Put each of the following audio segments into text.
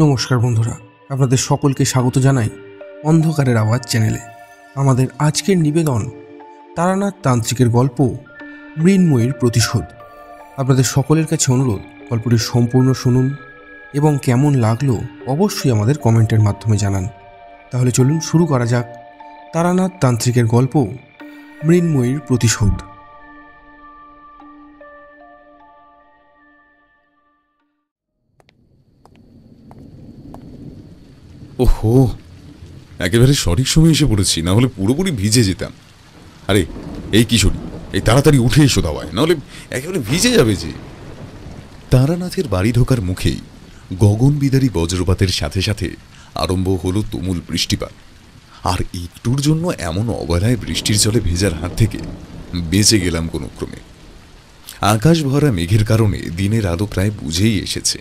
নমস্কার বন্ধুরা, আপনাদের সকলকে স্বাগত জানাই অন্ধকারের আওয়াজ চ্যানেলে। আমাদের আজকের নিবেদন তারানাথ তান্ত্রিকের গল্প মৃন্ময়ীর প্রতিশোধ। আপনাদের সকলের কাছে অনুরোধ, গল্পটি সম্পূর্ণ শুনুন এবং কেমন লাগলো অবশ্যই আমাদের কমেন্টের মাধ্যমে জানান। তাহলে চলুন শুরু করা যাক তারানাথ তান্ত্রিকের গল্প মৃন্ময়ীর প্রতিশোধ। ওহো, একেবারে সঠিক সময় এসে পড়েছি, না হলে পুরোপুরি ভিজে যেতাম। আরে এই কিশোরী, এই তাড়াতাড়ি উঠে এসো দাওয়ায়, নাহলে একেবারে ভিজে যাবে যে। তারানাথের বাড়ি ঢোকার মুখেই গগন বিদারী বজ্রপাতের সাথে সাথে আরম্ভ হলো তুমুল বৃষ্টিপাত। আর একটুর জন্য এমন অবহেলায় বৃষ্টির জলে ভেজার হাত থেকে বেঁচে গেলাম কোনো ক্রমে। আকাশ ভরা মেঘের কারণে দিনের আলো প্রায় বুঝেই এসেছে।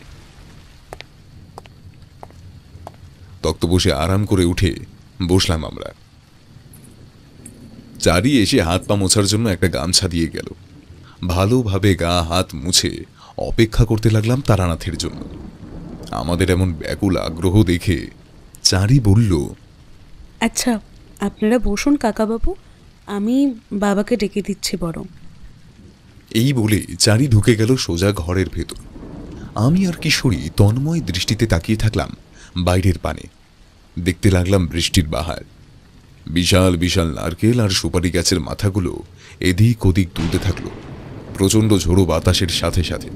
তক্ত বসে আরাম করে উঠে বসলাম আমরা। চারি এসে হাত পা মোছার জন্য একটা গামছা দিয়ে গেল। ভালোভাবে গা হাত মুছে অপেক্ষা করতে লাগলাম তারানাথের জন্য। আমাদের এমন ব্যাকুল আগ্রহ দেখে চারি বলল, আচ্ছা আপনারা বসুন কাকাবাবু, আমি বাবাকে ডেকে দিচ্ছি বরং। এই বলে চারি ঢুকে গেল সোজা ঘরের ভেতর। আমি আর কিশোরী তন্ময় দৃষ্টিতে তাকিয়ে থাকলাম বাইরের পানে। দেখতে লাগলাম বৃষ্টির বাহার। বিশাল বিশাল নারকেল আর সুপারি গাছের মাথাগুলো এদিক ওদিক দুলতে থাকলো প্রচণ্ড ঝোড়ো বাতাসের সাথে সাথে।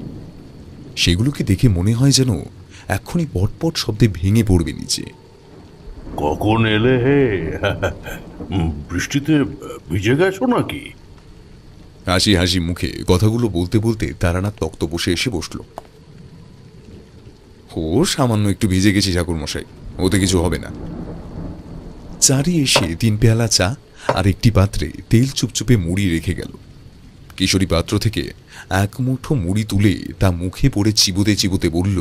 সেগুলোকে দেখে মনে হয় যেন এক্ষুনি পটপট শব্দে ভেঙে পড়বে নিচে। কখন এলে হে? বৃষ্টিতে ভিজে গেছো নাকি? হাসি হাসি মুখে কথাগুলো বলতে বলতে তারানাথ তক্ত বসে এসে বসল। ও সামান্য একটু ভিজে গেছি ঠাকুরমশাই, ওতে কিছু হবে না। চারি এসে 3 পেয়ালা চা আর একটি পাত্রে তেল চুপচুপে মুড়ি রেখে গেল। কিশোরী পাত্র থেকে এক মুঠো মুড়ি তুলে তা মুখে পড়ে চিবোতে চিবোতে বলল,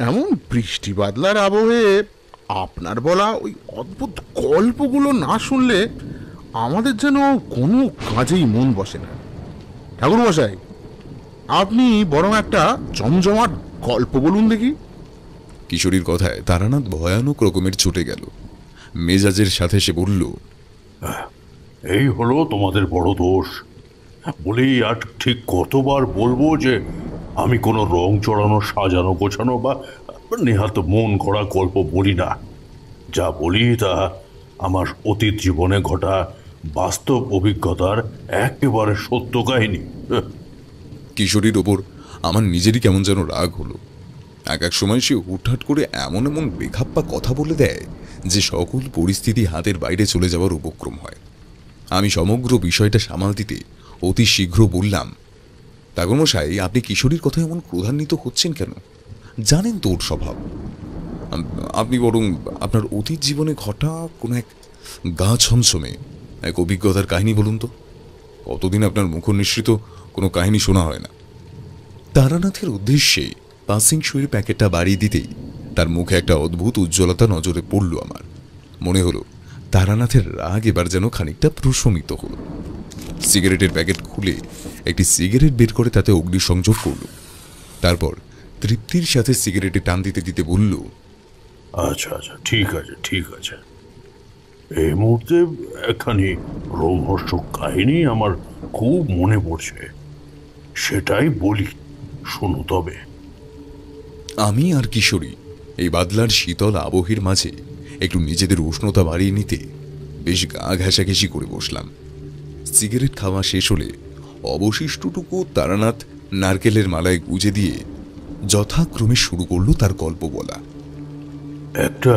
এমন বৃষ্টি বাদলার আবহে আপনার বলা ওই অদ্ভুত গল্পগুলো না শুনলে আমাদের যেন কোনো কাজেই মন বসে না। ঠাকুরমশাই, আপনি বরং একটা জমজমাট গল্প বলুন দেখি। কিশোরীর কথায় তারানাথ ভয়ানক রকমের চটে গেল। মেজাজের সাথে সে বলল, এই হলো তোমাদের বড় দোষ। বলেই আর ঠিক কতবার বলবো যে আমি কোনো রং চড়ানো, সাজানো গোছানো বা নেহাত মন করা গল্প বলি না। যা বলি তা আমার অতীত জীবনে ঘটা বাস্তব অভিজ্ঞতার একেবারে সত্য কাহিনী। কিশোরীর ওপর আমার নিজেরই কেমন যেন রাগ হলো। এক এক সময় সে হুটহাট করে এমন এমন বেখাপ্পা কথা বলে দেয় যে সকল পরিস্থিতি হাতের বাইরে চলে যাওয়ার উপক্রম হয়। আমি সমগ্র বিষয়টা সামাল দিতে অতি শীঘ্র বললাম, ঠাকুরমশাই, আপনি কিশোরীর কথা এমন ক্রোধান্বিত হচ্ছেন কেন? জানেন তো ওর স্বভাব। আপনি বরং আপনার অতীত জীবনে ঘটা কোনো এক গা ছমছমে এক অভিজ্ঞতার কাহিনী বলুন তো। কতদিন আপনার মুখ নিঃসৃত কোনো কাহিনী শোনা হয় না। তারানাথের উদ্দেশ্যে পাসিং সুইয়ের প্যাকেটটা বাড়িয়ে দিতেই তার মুখে একটা অদ্ভুত উজ্জ্বলতা নজরে পড়ল আমার। মনে হলো তারানাথের রাগ এবার যেন খানিকটা প্রশমিত হল। সিগারেটের প্যাকেট খুলে একটি সিগারেট বের করে তাতে অগ্নিসংযোগ করল। তারপর তৃপ্তির সাথে সিগারেটে টান দিতে দিতে বলল, আচ্ছা আচ্ছা, ঠিক আছে ঠিক আছে। এই মুহূর্তে একখানি রোমহর্ষক কাহিনী আমার খুব মনে পড়ছে, সেটাই বলি, শোনো তবে। আমি আর কিশোরী এই বাদলার শীতল আবহের মাঝে একটু নিজেদের উষ্ণতা বাড়িয়ে নিতে বেশ গা ঘেঁষাঘেঁষি করে বসলাম। সিগারেট খাওয়া শেষ হলে অবশিষ্টটুকু তারানাথ নারকেলের মালায় গুজে দিয়ে যথাক্রমে শুরু করলো তার গল্প বলা। একটা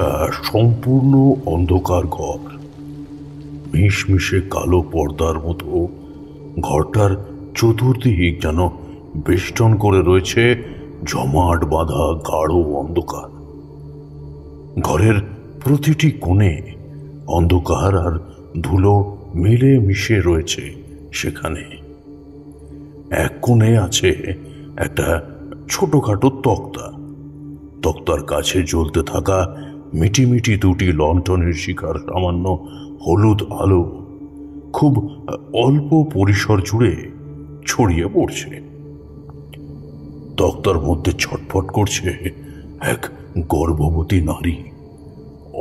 সম্পূর্ণ অন্ধকার ঘর, মিশমিশে কালো পর্দার মতো ঘরটার চতুর্দিক যেন বেষ্টন করে রয়েছে জমাট বাঁধা গাঢ় অন্ধকার। ঘরের প্রতিটি কোণে অন্ধকার আর ধুলো মিলে মিশে রয়েছে সেখানে। এক কোণে আছে একটা ছোটখাটো তক্তা। তক্তার কাছে জ্বলতে থাকা মিটিমিটি 2টি লণ্ঠনের শিখার সামান্য হলুদ আলো খুব অল্প পরিসর জুড়ে ছড়িয়ে পড়ছে। তক্তার মধ্যে ছটফট করছে এক গর্ভবতী নারী।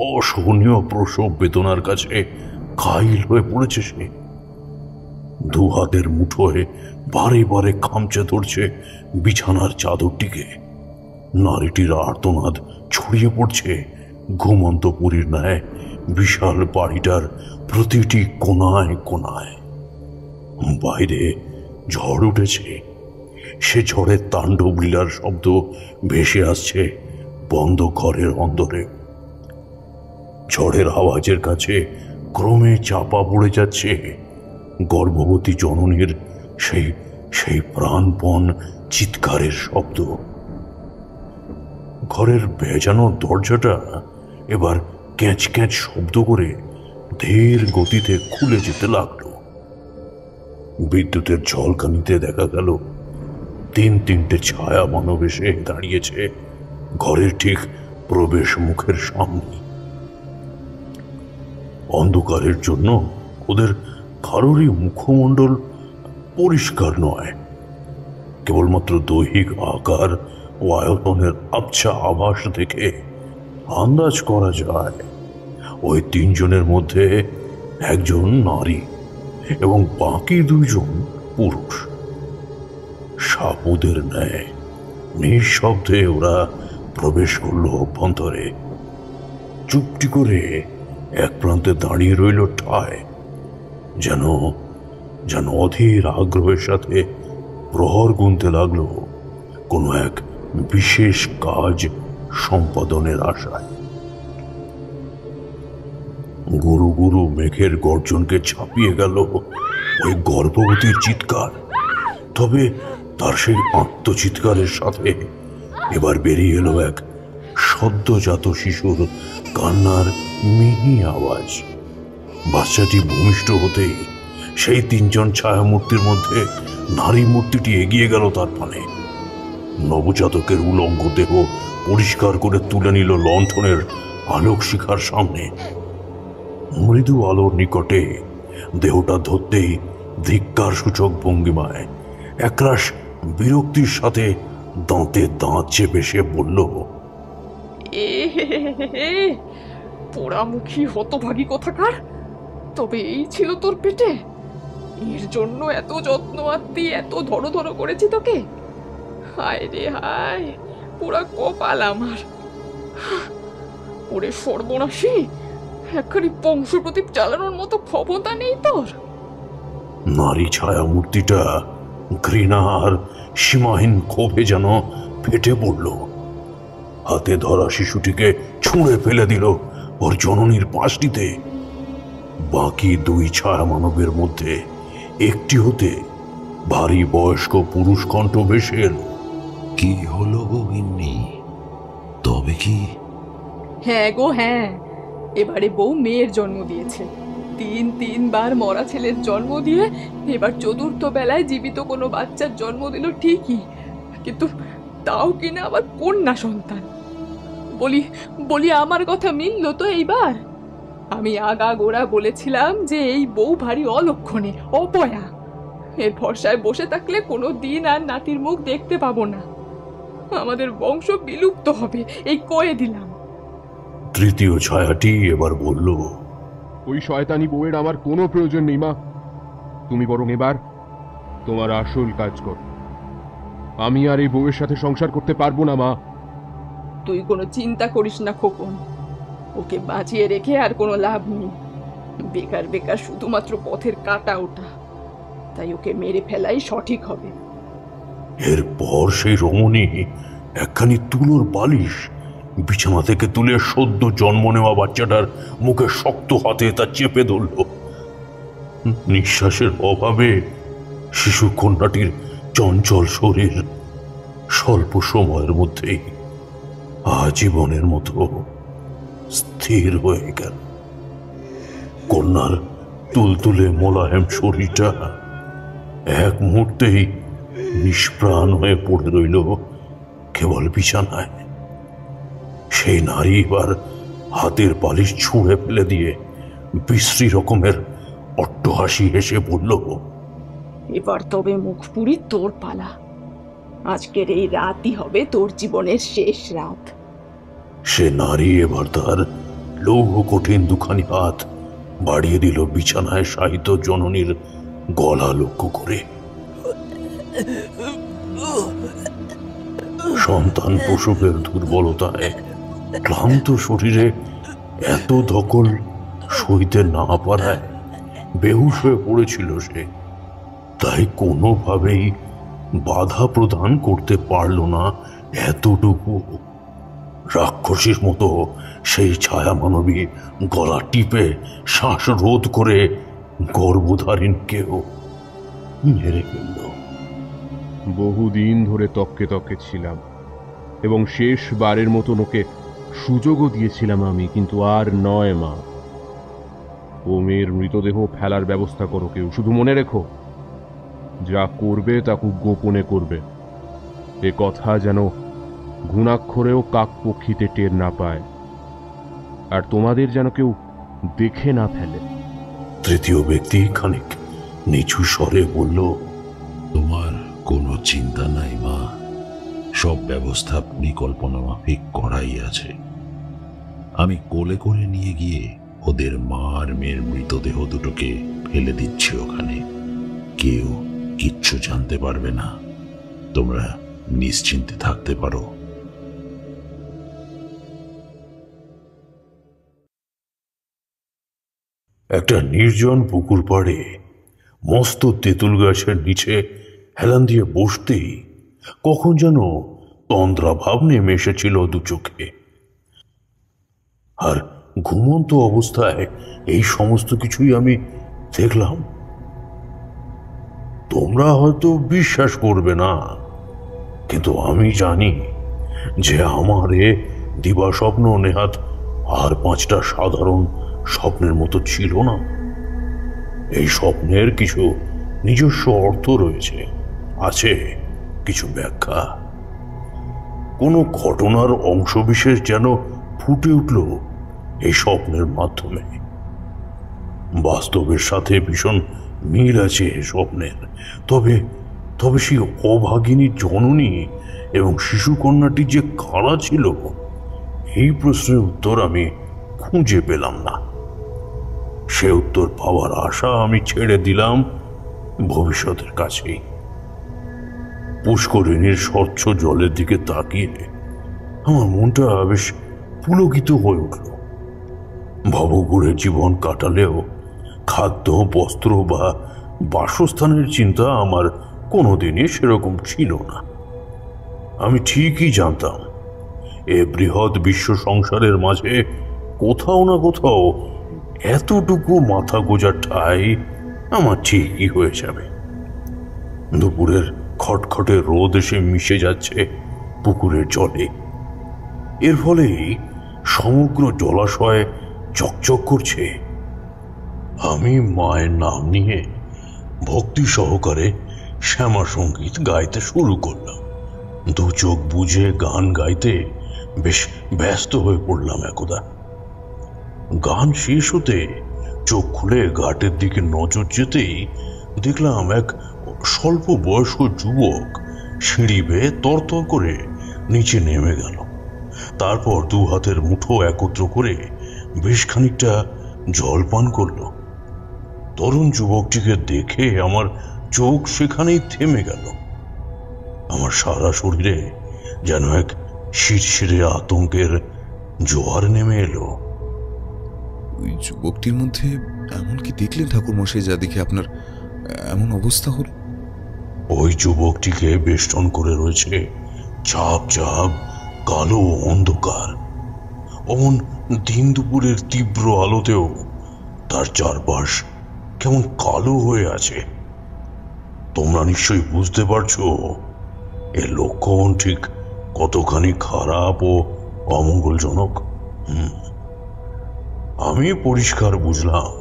অসহনীয় প্রসব বেদনার কাছে ঘাইল হয়ে পড়েছে সে। দু হাতের মুঠোয় বারে বারে খামচে ধরছে বিছানার চাদরটিকে। নারীটির আর্তনাদ ছড়িয়ে পড়ছে ঘুমন্ত পুরীর ন্যায় বিশাল বাড়িটার প্রতিটি কোনায় কোনায়। বাইরে ঝড় উঠেছে। সে ঝড়ের তাণ্ডব লীলার শব্দ ভেসে আসছে বন্ধ ঘরের অন্দরে। ঝড়ের আওয়াজের কাছে ক্রমে চাপা পড়ে যাচ্ছে গর্ভবতী জননীর সেই সেই প্রাণপণ চিৎকারের শব্দ। ঘরের ভেজানো দরজাটা এবার ক্যাঁচ ক্যাঁচ শব্দ করে ধীর গতিতে খুলে যেতে লাগলো। বিদ্যুতের ঝলকানিতে দেখা গেল তিনটে ছায়া মানব এসে দাঁড়িয়েছে ঘরের ঠিক প্রবেশ মুখের সামনে। অন্ধকারের জন্য ওদের কারোরই মুখমণ্ডল পরিষ্কার নয়। কেবলমাত্র দৈহিক আকার ও আয়তনের আবছা আভাস দেখে আন্দাজ করা যায় ওই তিনজনের মধ্যে একজন নারী এবং বাকি দুইজন পুরুষ। সাপুদের ন্যায় নিঃশব্দে ওরা প্রবেশ করলো অভ্যন্তরে। চুপটি করে এক প্রান্তে দাঁড়িয়ে রইল ঠায়, যেন যেন অধীর আগ্রহের সাথে প্রহর গুনতে লাগলো কোনো এক বিশেষ কাজ সম্পাদনের আশায়। গুরু গুরু মেঘের গর্জনকে ছাপিয়ে গেল ওই গর্ভবতীর চিৎকার। তবে তার সেই আত্মচিৎকারের সাথে এবার বেরিয়ে এলো এক সদ্যজাত শিশুর কান্নার মিহি আওয়াজ। বাচ্চাটি ভূমিষ্ঠ হতেই সেই তিনজন ছায়ামূর্তির মধ্যে নারী মূর্তিটি এগিয়ে গেল তার পানে। নবজাতকের উলঙ্গ দেহ পরিষ্কার করে তুলে নিল লণ্ঠনের আলোক শিখার সামনে। মৃদু আলোর নিকটে দেহটা ধরতেই ধিক্কার সূচক ভঙ্গিমায় একরাশ বিরক্তির সাথে দাঁতে দাঁত চেপে সে বলল, পোড়ামুখী হতভাগী কোথাকার! তবে এই ছিল তোর পেটে? এর জন্য এত যত্ন আত্মি এত ধরো ধরো করেছি তোকে? হায় রে হায়, পুরা কপাল আমার! ওরে সর্বনাশী, একখানি বংশ প্রদীপ চালানোর মতো ক্ষমতা নেই তোর? নারী ছায়া মূর্তিটা ঘৃণা আর সীমাহীন ক্ষোভে যেন ফেটে পড়ল। হাতে ধরা শিশুটিকে ছুঁড়ে ফেলে দিল ওর জননীর পাশটিতে। বাকি দুই ছায়া মানবের মধ্যে একটি হতে ভারী বয়স্ক পুরুষ কণ্ঠ ভেসে এলো। কি হলো গো গিন্নি? তবে কি? হ্যাঁ গো হ্যাঁ, এবারে বউ মেয়ের জন্ম দিয়েছে। তিনবার মরা ছেলের জন্ম দিয়ে এবার চতুর্থ বেলায় জীবিত কোনো বাচ্চার জন্ম দিল ঠিকই, কিন্তু তাও কিনা আবার কন্যা সন্তান। বলি বলি আমার কথা মিলল তো এইবার? আমি আগাগোড়া বলেছিলাম যে এই বউ ভারী অলক্ষণে, অপয়া। এর ভরসায় বসে থাকলে কোনো দিন আর নাতির মুখ দেখতে পাবো না। আমাদের বংশ বিলুপ্ত হবে, এই কয়ে দিলাম। তৃতীয় ছায়াটি এবার বলল, ওই শয়তানি বউয়ের আমার কোনো প্রয়োজন নেই মা। তুমি বরং এবার তোমার আসল কাজ করো। আমি আর এই বউয়ের সাথে সংসার করতে পারবো না মা। তুই কোনো চিন্তা করিস না খোকন, ওকে বাঁচিয়ে রেখে আর কোনো লাভ নেই। বেকার বেকার শুধুমাত্র পথের কাটা ওটা, তাই ওকে মেরে ফেলাই সঠিক হবে। এরপর সেই রমণী একখানি তুলোর বালিশ বিছানা থেকে তুলে সদ্য জন্ম নেওয়া বাচ্চাটার মুখে শক্ত হাতে তা চেপে ধরল। নিঃশ্বাসের অভাবে শিশু কন্যাটির চঞ্চল শরীর স্বল্প সময়ের মধ্যেই আজীবনের মতো স্থির হয়ে গেল। কন্যার তুলতুলে মোলায়েম শরীরটা এক মুহূর্তেই নিষ্প্রাণ হয়ে পড়ে রইল কেবল বিছানায়। সেই নারী এবার হাতের বালিশ ছুঁড়ে ফেলে দিয়ে বিশ্রী রকমের অট্টহাসি হেসে বলল, এবার তবে মুখ পুরি তোর পালা। আজকের এই রাতই হবে তোর জীবনের শেষ রাত। সে নারী এবার তার লৌহ কঠিন দুখানি হাত বাড়িয়ে দিল বিছানায় শায়িত জননীর গলা লক্ষ্য করে। সন্তান প্রসবের দুর্বলতায় ক্লান্ত শরীরে এত ধকল সইতে না পারায় বেহুশ হয়ে পড়েছিল সে। তাই কোনোভাবেই বাধা প্রদান করতে পারল না এতটুকু। রাক্ষসীর মতো সেই ছায়া মানবী গলা টিপে শ্বাস রোধ করে গর্ভধারিণকেও মেরে ফেলল। বহুদিন ধরে তককে তককে ছিলাম এবং শেষবারের মতন ওকে সুযোগও দিয়েছিলাম আমি, কিন্তু আর নয় মা। ও মেয়ের মৃতদেহ ফেলার ব্যবস্থা করো কেউ, শুধু মনে রেখো যা করবে তা খুব গোপনে করবে। এ কথা যেন ঘুণাক্ষরেও কাকপক্ষীতে টের না পায়, আর তোমাদের যেন কেউ দেখে না ফেলে। তৃতীয় ব্যক্তি খানিক নিচু স্বরে বলল, তোমার কোনো চিন্তা নাই মা, সব ব্যবস্থা পরিকল্পনা মাফিক করাই আছে। আমি কোলে করে নিয়ে গিয়ে ওদের মা আর মেয়ের মৃতদেহ দুটোকে ফেলে দিচ্ছি ওখানে। কেউ কিচ্ছু জানতে পারবে না, তোমরা নিশ্চিন্তে থাকতে পারো। একটা নির্জন পুকুর পাড়ে মস্ত তেঁতুল গাছের নিচে হেলান দিয়ে বসতেই কখন যেন তন্দ্রাভাব নেমে এসেছিল দু চোখে। আর ঘুমন্ত অবস্থায় এই সমস্ত কিছুই আমি দেখলাম। তোমরা হয়তো বিশ্বাস করবে না, কিন্তু আমি জানি যে আমার এ দিবা স্বপ্ন নেহাত আর 5টা সাধারণ স্বপ্নের মতো ছিল না। এই স্বপ্নের কিছু নিজস্ব অর্থ রয়েছে, আছে কিছু ব্যাখ্যা। কোনো ঘটনার অংশবিশেষ যেন ফুটে উঠল এই স্বপ্নের মাধ্যমে। বাস্তবের সাথে ভীষণ মিল আছে স্বপ্নের। তবে তবে সেই অভাগিনী জননী এবং শিশুকন্যাটি যে কারা ছিল, এই প্রশ্নের উত্তর আমি খুঁজে পেলাম না। সে উত্তর পাওয়ার আশা আমি ছেড়ে দিলাম ভবিষ্যতের কাছেই। পুষ্করিণীর স্বচ্ছ জলের দিকে তাকিয়ে আমার মনটা বেশ পুলকিত হয়ে উঠল। ভবঘুরে জীবন কাটালেও খাদ্য, বস্ত্র বা বাসস্থানের চিন্তা আমার কোনোদিনই সেরকম ছিল না। আমি ঠিকই জানতাম এ বৃহৎ বিশ্ব সংসারের মাঝে কোথাও না কোথাও এতটুকু মাথা গোজার ঠাঁই আমার ঠিকই হয়ে যাবে। দুপুরের খটখটে রোদ এসে মিশে যাচ্ছে পুকুরের জলে। এর ফলেই সমগ্র জলাশয় চকচক করছে। আমি মায়ের নাম নিয়ে ভক্তি সহকারে শ্যামা সঙ্গীত গাইতে শুরু করলাম। দু চোখ বুঝে গান গাইতে বেশ ব্যস্ত হয়ে পড়লাম একদা। গান শেষ হতে চোখ খুলে ঘাটের দিকে নজর যেতেই দেখলাম এক স্বল্প বয়স্ক যুবক সিঁড়ি বেয়ে তরতর করে নিচে নেমে গেল। তারপর দু হাতের মুঠো একত্র করে বেশ খানিকটা জল পান করল। তরুণ যুবকটিকে দেখে আমার চোখ সেখানেই থেমে গেল। আমার সারা শরীরে যেন এক শিরশিরে আতঙ্কের জোয়ার নেমে এলো। ওই যুবকটির মধ্যে এমন কি দেখলেন ঠাকুরমশাই যা দেখে আপনার এমন অবস্থা হল? ওই যুবকটিকে বেষ্টন করে রয়েছে চাপ চাপ কালো অন্ধকার। অমন দিন দুপুরের তীব্র আলোতেও তার চারপাশ কেমন কালো হয়ে আছে। তোমরা নিশ্চয়ই বুঝতে পারছো এর লক্ষণ ঠিক কতখানি খারাপ ও অমঙ্গলজনক। আমি পরিষ্কার বুঝলাম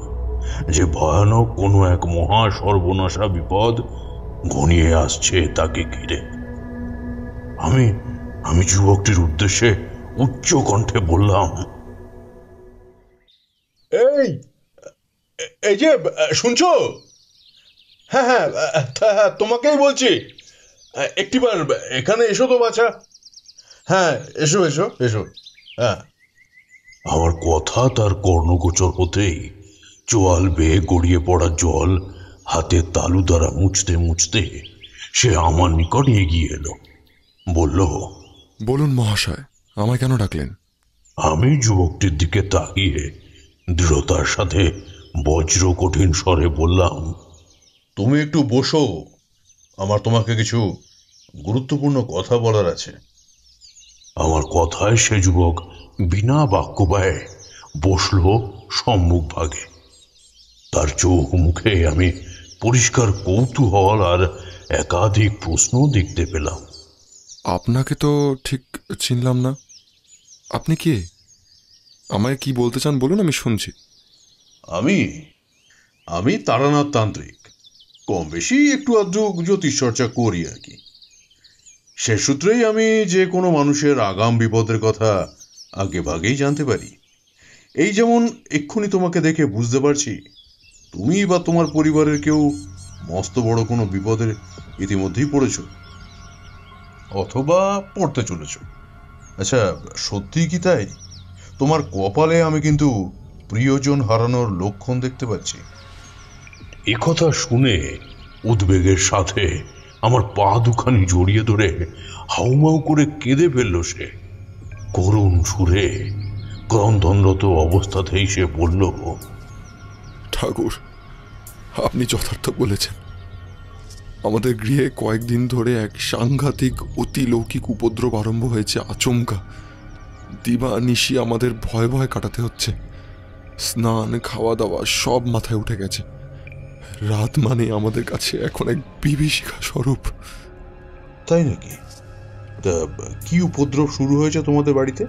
যে ভয়ানক কোনো এক মহা সর্বনাশা বিপদ ঘনিয়ে আসছে তাকে ঘিরে। আমি যুবকটির উদ্দেশ্যে উচ্চ কণ্ঠে বললাম, এই এই যে শুনছো? হ্যাঁ হ্যাঁ হ্যাঁ, তোমাকেই বলছি। একটিবার এখানে এসো তো বাছা। হ্যাঁ, এসো এসো এসো। হ্যাঁ, আমার কথা তার কর্ণগোচর হতেই চোয়াল বেয়ে গড়িয়ে পড়া জল হাতের তালু দ্বারা মুছতে মুছতে সে আমার নিকট এগিয়ে এলো। বলল, বলুন মহাশয়, আমায় কেন ডাকলেন? আমি যুবকটির দিকে তাকিয়ে দৃঢ়তার সাথে বজ্র কঠিন স্বরে বললাম, তুমি একটু বসো, আমার তোমাকে কিছু গুরুত্বপূর্ণ কথা বলার আছে। আমার কথায় সে যুবক বিনা বাক্য ব্যয়ে বসল সম্মুখ ভাগে। তার চোখ মুখে আমি পরিষ্কার কৌতূহল আর একাধিক প্রশ্ন দেখতে পেলাম। আপনাকে তো ঠিক চিনলাম না। আপনি কে? আমায় কি বলতে চান বলুন, আমি শুনছি। আমি তারানাথ তান্ত্রিক। কম বেশি একটু আধটু জ্যোতিষ চর্চা করি আর কি। সে সূত্রেই আমি যে কোনো মানুষের আগাম বিপদের কথা আগে ভাগেই জানতে পারি। এই যেমন এক্ষুনি তোমাকে দেখে বুঝতে পারছি তুমি বা তোমার পরিবারের কেউ মস্ত বড় কোনো বিপদের ইতিমধ্যেই পড়েছ অথবা পড়তে চলেছ। আচ্ছা, সত্যি কি তাই? তোমার কপালে আমি কিন্তু প্রিয়জন হারানোর লক্ষণ দেখতে পাচ্ছি। একথা শুনে উদ্বেগের সাথে আমার পা দুখানি জড়িয়ে ধরে হাউমাউ করে কেঁদে ফেলল সে। করুণ সুরে ক্রন্দনরত অবস্থাতেই সে বলল, ঠাকুর, আপনি যথার্থ বলেছেন। আমাদের গৃহে কয়েকদিন ধরে এক সাংঘাতিক অতিলৌকিক উপদ্রব আরম্ভ হয়েছে। আচমকা দিবা নিশি আমাদের ভয় ভয় কাটাতে হচ্ছে। স্নান, খাওয়া দাওয়া সব মাথায় উঠে গেছে। রাত মানে আমাদের কাছে এখন এক বিভীষিকা স্বরূপ। তাই নাকি? তা কি উপদ্রব শুরু হয়েছে তোমাদের বাড়িতে?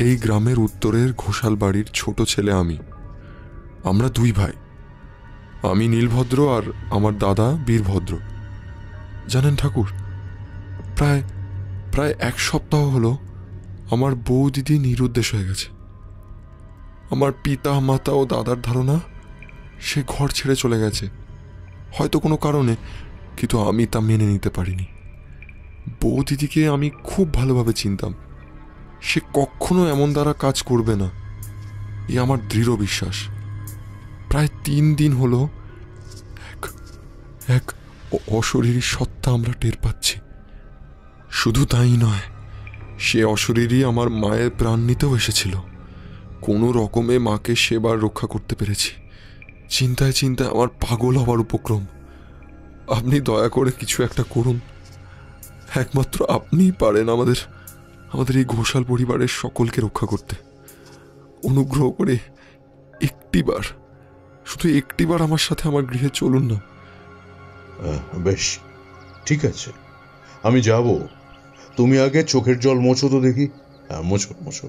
এই গ্রামের উত্তরের ঘোষাল বাড়ির ছোট ছেলে আমি। আমরা দুই ভাই। আমি নীলভদ্র আর আমার দাদা বীরভদ্র। জানেন ঠাকুর, প্রায় প্রায় এক সপ্তাহ হলো আমার বউ দিদি নিরুদ্দেশ হয়ে গেছে। আমার পিতা মাতা ও দাদার ধারণা সে ঘর ছেড়ে চলে গেছে, হয়তো কোনো কারণে, কিন্তু আমি তা মেনে নিতে পারিনি। বউ দিদিকে আমি খুব ভালোভাবে চিনতাম। সে কখনো এমন দ্বারা কাজ করবে না, এ আমার দৃঢ় বিশ্বাস। প্রায় 3 দিন হলো এক অশরীরী সত্তা আমরা টের পাচ্ছি। শুধু তাই নয়, সে অশরীরী আমার মায়ের প্রাণ নিতেও এসেছিল। কোনো রকমে মাকে সেবার রক্ষা করতে পেরেছি। চিন্তায় চিন্তায় আমার পাগল হবার উপক্রম। আপনি দয়া করে কিছু একটা করুন। একমাত্র আপনিই পারেন আমাদের এই ঘোষাল পরিবারের সকলকে রক্ষা করতে। অনুগ্রহ করে শুধু একটিবার আমার সাথে আমার গৃহে চলুন না। বেশ, ঠিক আছে, আমি যাব। তুমি আগে চোখের জল মোছো তো দেখি। হ্যাঁ, মোছো।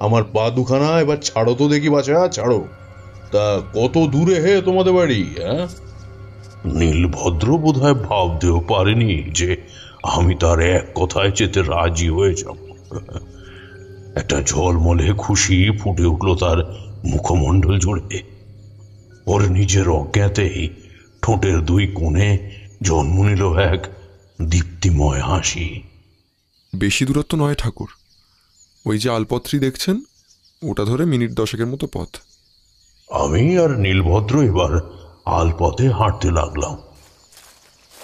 আমার পা দুখানা এবার ছাড়ো তো দেখি, বাছা, ছাড়ো। তা কত দূরে হে তোমাদের বাড়ি? হ্যাঁ, নীলভদ্র বোধহয় ভাবতেও পারেনি যে আমি তার এক কথায় যেতে রাজি হয়ে যাব। একটা ঝলমলে খুশি ফুটে উঠল তার মুখমণ্ডল জুড়ে। ওর নিজের অজ্ঞাতেই ঠোঁটের 2 কোণে জন্ম নিল এক দীপ্তিময় হাসি। বেশি দূরত্ব নয় ঠাকুর, ওই যে আলপত্রি দেখছেন, ওটা ধরে মিনিট 10 মতো পথ। আমি আর নীলভদ্র এবার আলপথে হাঁটতে লাগলাম।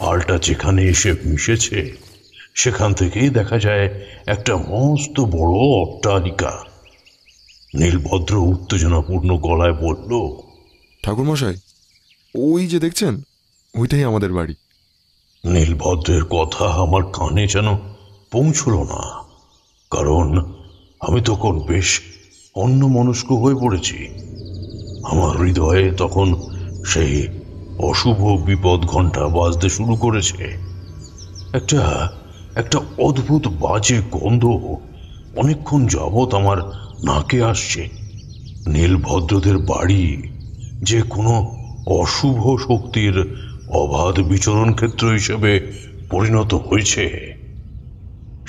আলটা যেখানে এসে মিশেছে সেখান থেকেই দেখা যায় একটা মস্ত বড় অট্টালিকা। নীলভদ্র উত্তেজনাপূর্ণ গলায় বলল, ঠাকুর মশাই, ওই যে দেখছেন, ওইটাই আমাদের বাড়ি। নীলভদ্রের কথা আমার কানে যেন পৌঁছল না, কারণ আমি তখন বেশ অন্যমনস্ক হয়ে পড়েছি। আমার হৃদয়ে তখন সেই অশুভ বিপদ ঘণ্টা বাজতে শুরু করেছে। একটা অদ্ভুত বাজে গন্ধ অনেকক্ষণ যাবৎ আমার নাকে আসছে। নীলভদ্রদের বাড়ি যে কোনো অশুভ শক্তির অবাধ বিচরণ ক্ষেত্র হিসেবে পরিণত হয়েছে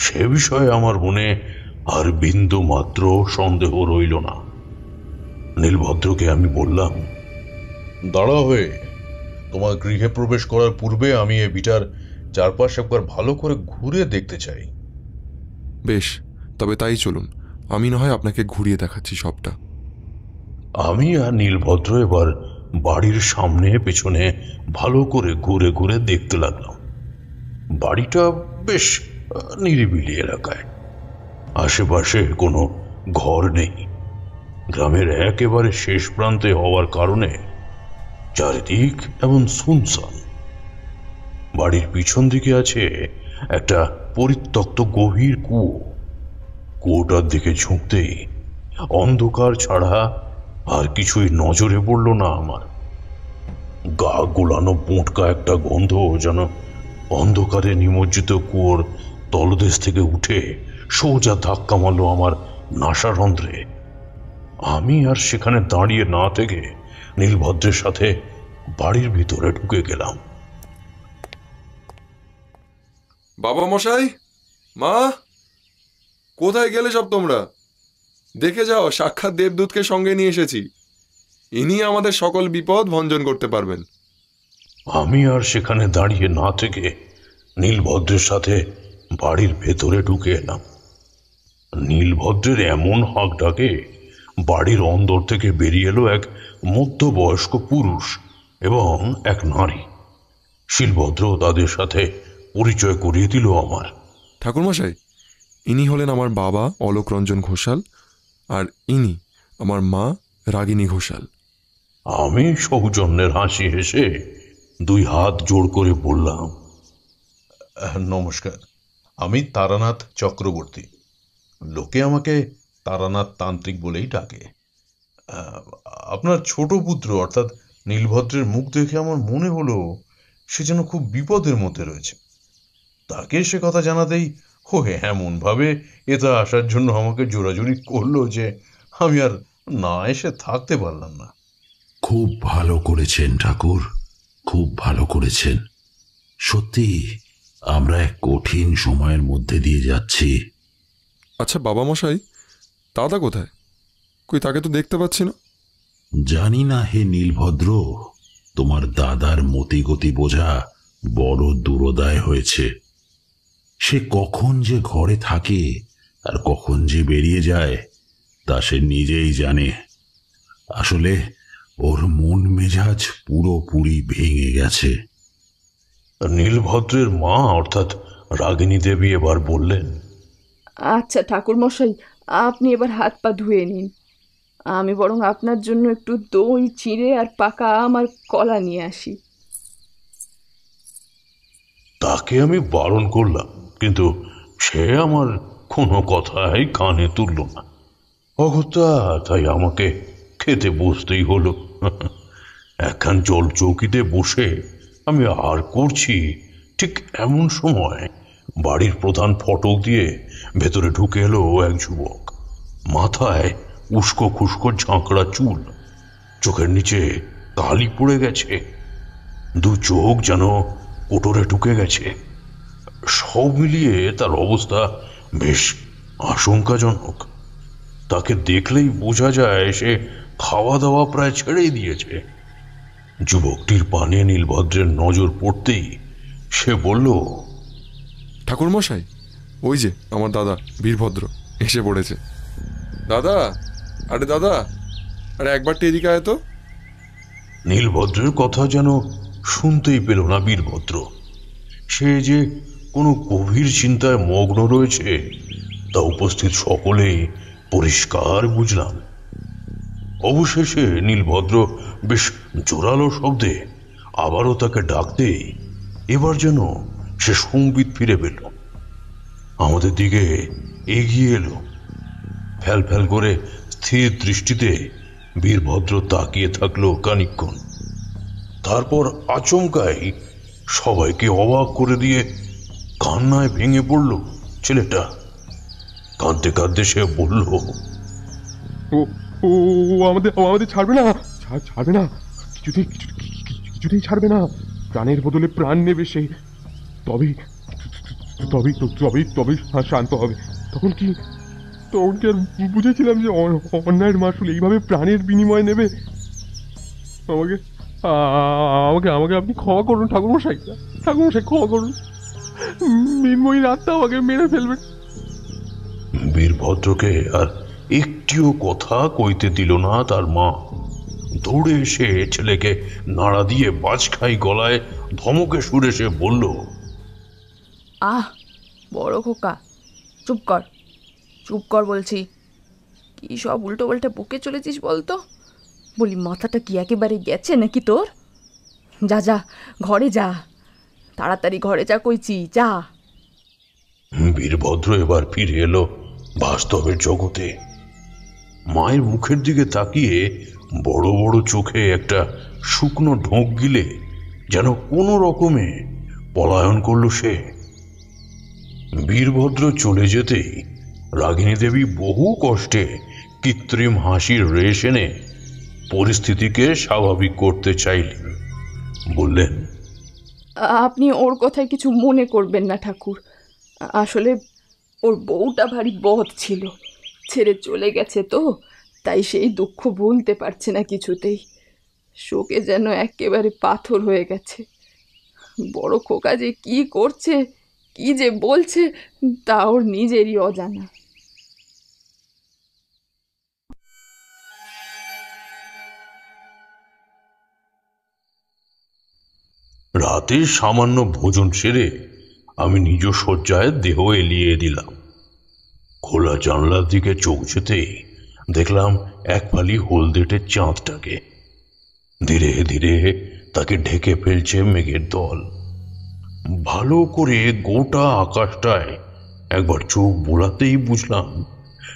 সে বিষয়ে আমার মনে আর বিন্দু মাত্র সন্দেহ রইল না। নীলভদ্রকে আমি বললাম, দাঁড়া হয়ে তোমার গৃহে প্রবেশ করার পূর্বে আমি এ বিটার চারপাশ একবার ভালো করে ঘুরে দেখতে চাই। বেশ, তবে তাই চলুন, আমি না হয় আপনাকে ঘুরিয়ে দেখাচ্ছি সবটা। আমি আর নীলভদ্র এবার বাড়ির সামনে পেছনে ভালো করে ঘুরে ঘুরে দেখতে লাগলাম। বাড়িটা বেশ নিরিবিলি এলাকায়, আশেপাশে কোনো ঘর নেই। গ্রামের একেবারে শেষ প্রান্তে হওয়ার কারণে চারিদিক এমন শুনশান। বাড়ির পিছন দিকে আছে একটা পরিত্যক্ত গভীর কুয়ো। কুয়োটার দিকে ঝুঁকতেই অন্ধকার ছাড়া আর কিছুই নজরে পড়ল না আমার। গা গোলানো বোঁটকা একটা গন্ধ যেন অন্ধকারে নিমজ্জিত কুয়োর তলদেশ থেকে উঠে সোজা ধাক্কা মারল আমার নাসারন্ধ্রে। আমি আর সেখানে দাঁড়িয়ে না থেকে নীলভদ্রের সাথে বাড়ির ভিতরে ঢুকে গেলাম। বাবা মশাই, মা, কোথায় গেলে সব তোমরা? দেখে যাও, সাক্ষাৎ দেবদূতকে সঙ্গে নিয়ে এসেছি। ইনি আমাদের সকল বিপদ ভঞ্জন করতে পারবেন। আমি আর সেখানে দাঁড়িয়ে না থেকে নীলভদ্রের সাথে বাড়ির ভেতরে ঢুকে এলাম। নীলভদ্রের এমন হাঁক ডাকে বাড়ির অন্দর থেকে বেরিয়ে এলো এক মধ্যবয়স্ক পুরুষ এবং এক নারী। শিলভদ্র তাদের সাথে পরিচয় করিয়ে দিল আমার। ঠাকুরমশাই, ইনি হলেন আমার বাবা অলোক রঞ্জন ঘোষাল, আর ইনি আমার মা রাগিনী ঘোষাল। আমি সৌজন্যের হাসি হেসে দুই হাত জোড় করে বললাম, নমস্কার, আমি তারানাথ চক্রবর্তী। লোকে আমাকে তারানাথ তান্ত্রিক বলেই ডাকে। আপনার ছোট পুত্র অর্থাৎ নীলভদ্রের মুখ দেখে আমার মনে হলো সে যেন খুব বিপদের মধ্যে রয়েছে। তাকে সে কথা জানাতেই ও এমন ভাবে এটা আসার জন্য আমাকে জোরাজুরি করলো যে আমি আর না এসে থাকতে পারলাম না। খুব ভালো করেছেন ঠাকুর, খুব ভালো করেছেন। সত্যি আমরা এক কঠিন সময়ের মধ্যে দিয়ে যাচ্ছি। আচ্ছা বাবা মশাই, দাদা কোথায়? কই, তাকে তো দেখতে পাচ্ছি না। জানি না হে নীলভদ্র, তোমার দাদার মতিগতি বোঝা বড় দুরদায় হয়েছে। সে কখন যে ঘরে থাকে আর কখন যে বেরিয়ে যায় তা সে নিজেই জানে। আসলে ওর মন মেজাজ পুরোপুরি ভেঙে গেছে। নীলভদ্রের মা অর্থাৎ রাগিনী দেবী এবার বললেন, আচ্ছা ঠাকুরমশাই, আপনি এবার হাত পা ধুয়ে নিন। আমি বরং আপনার জন্য একটু দই চিঁড়ে আর পাকা আম আর কলা নিয়ে আসি। তাকে আমি বারণ করলাম, কিন্তু সে আমার কোনো কথাই কানে তুলল না। অগত্যা তাই আমাকে খেতে বসতেই হলো। একখান জল চৌকিতে বসে আমি আর করছি, ঠিক এমন সময় বাড়ির প্রধান ফটক দিয়ে ভেতরে ঢুকে এলো এক যুবক। মাথায় উস্কো খুস্কো ঝাঁকড়া চুল, চোখের নিচে কালি পড়ে গেছে, দু চোখ যেন কোটরে ঢুকে গেছে। সব মিলিয়ে তার অবস্থা বেশ আশঙ্কাজনক। তাকে দেখলেই বোঝা যায় সে খাওয়া দাওয়া প্রায় ছেড়েই দিয়েছে। যুবকটির পানে নীলভদ্রের নজর পড়তেই সে বলল, ঠাকুরমশাই, ওই যে আমার দাদা বীরভদ্র এসে পড়েছে। দাদা, আরে দাদা, আরে একবারটি এদিকে আয় তো। নীলভদ্রের কথা যেন শুনতেই পেল না বীরভদ্র। সে যে কোনো গভীর চিন্তায় মগ্ন রয়েছে তা উপস্থিত সকলেই পরিষ্কার বুঝলাম। অবশেষে নীলভদ্র বেশ জোরালো শব্দে আবারও তাকে ডাকতেই এবার যেন সে সম্বিত ফিরে পেল। আমাদের দিকে এগিয়ে এলো। ফ্যাল ফ্যাল করে স্থির দৃষ্টিতে বীরভদ্র তাকিয়ে থাকলো খানিকক্ষণ। তারপর আচমকাই সবাইকে অবাক করে দিয়ে কান্নায় ভেঙে পড়ল ছেলেটা। কাঁদতে কাঁদতে সে বলল, ও ও আমাদের ছাড়বে না, ছাড়বে না, কিছুতেই ছাড়বে না। প্রাণের বদলে প্রাণ নেবে সে। তবেই শান্ত হবে। তখন কি আর বুঝেছিলাম যে অন্যায়ের মাসুল এইভাবে প্রাণের বিনিময় নেবে। আমাকে আপনি ক্ষমা করুন ঠাকুরমশাই, ক্ষমা করুন। মৃন্ময়ীর আত্মা আমাকে মেরে ফেলবেন। বীরভদ্রকে আর একটিও কথা কইতে দিল না তার মা। দৌড়ে এসে ছেলেকে নাড়া দিয়ে বাজখাই গলায় ধমকে সুরে সে বলল, আহ বড় খোকা, চুপ কর, চুপ কর বলছি। কি সব উল্টো পাল্টা বকে চলেছিস বলতো? বলি মাথাটা কি একেবারে গেছে নাকি তোর? যা যা, ঘরে যা, তাড়াতাড়ি ঘরে যা কইছি, যা। বীরভদ্র এবার ফিরে এলো বাস্তবের জগতে। মায়ের মুখের দিকে তাকিয়ে বড় বড় চোখে একটা শুকনো ঢোক গিলে যেন কোনো রকমে পলায়ন করল সে। বীরভদ্র চলে যেতেই রাগিনী দেবী বহু কষ্টে কৃত্রিম হাসির রেশ এনে পরিস্থিতিকে স্বাভাবিক করতে চাইলেন। বললেন, আপনি ওর কথায় কিছু মনে করবেন না ঠাকুর। আসলে ওর বউটা ভারী বদ ছিল, ছেড়ে চলে গেছে তো, তাই সেই দুঃখ ভুলতে পারছে না কিছুতেই। শোকে যেন একেবারে পাথর হয়ে গেছে। বড় খোকা যে কি করছে, কি যে বলছে, তা ওর নিজেরই অজানা। রাতে সামান্য ভোজন সেরে আমি নিজ শয্যায় দেহ এলিয়ে দিলাম। খোলা জানলার দিকে চোখ যেতেই দেখলাম এক ফালি হলদেটে চাঁদটাকে। ধীরে ধীরে তাকে ঢেকে ফেলছে মেঘের দল। ভালো করে গোটা আকাশটায় একবার চোখ বোলাতেই বুঝলাম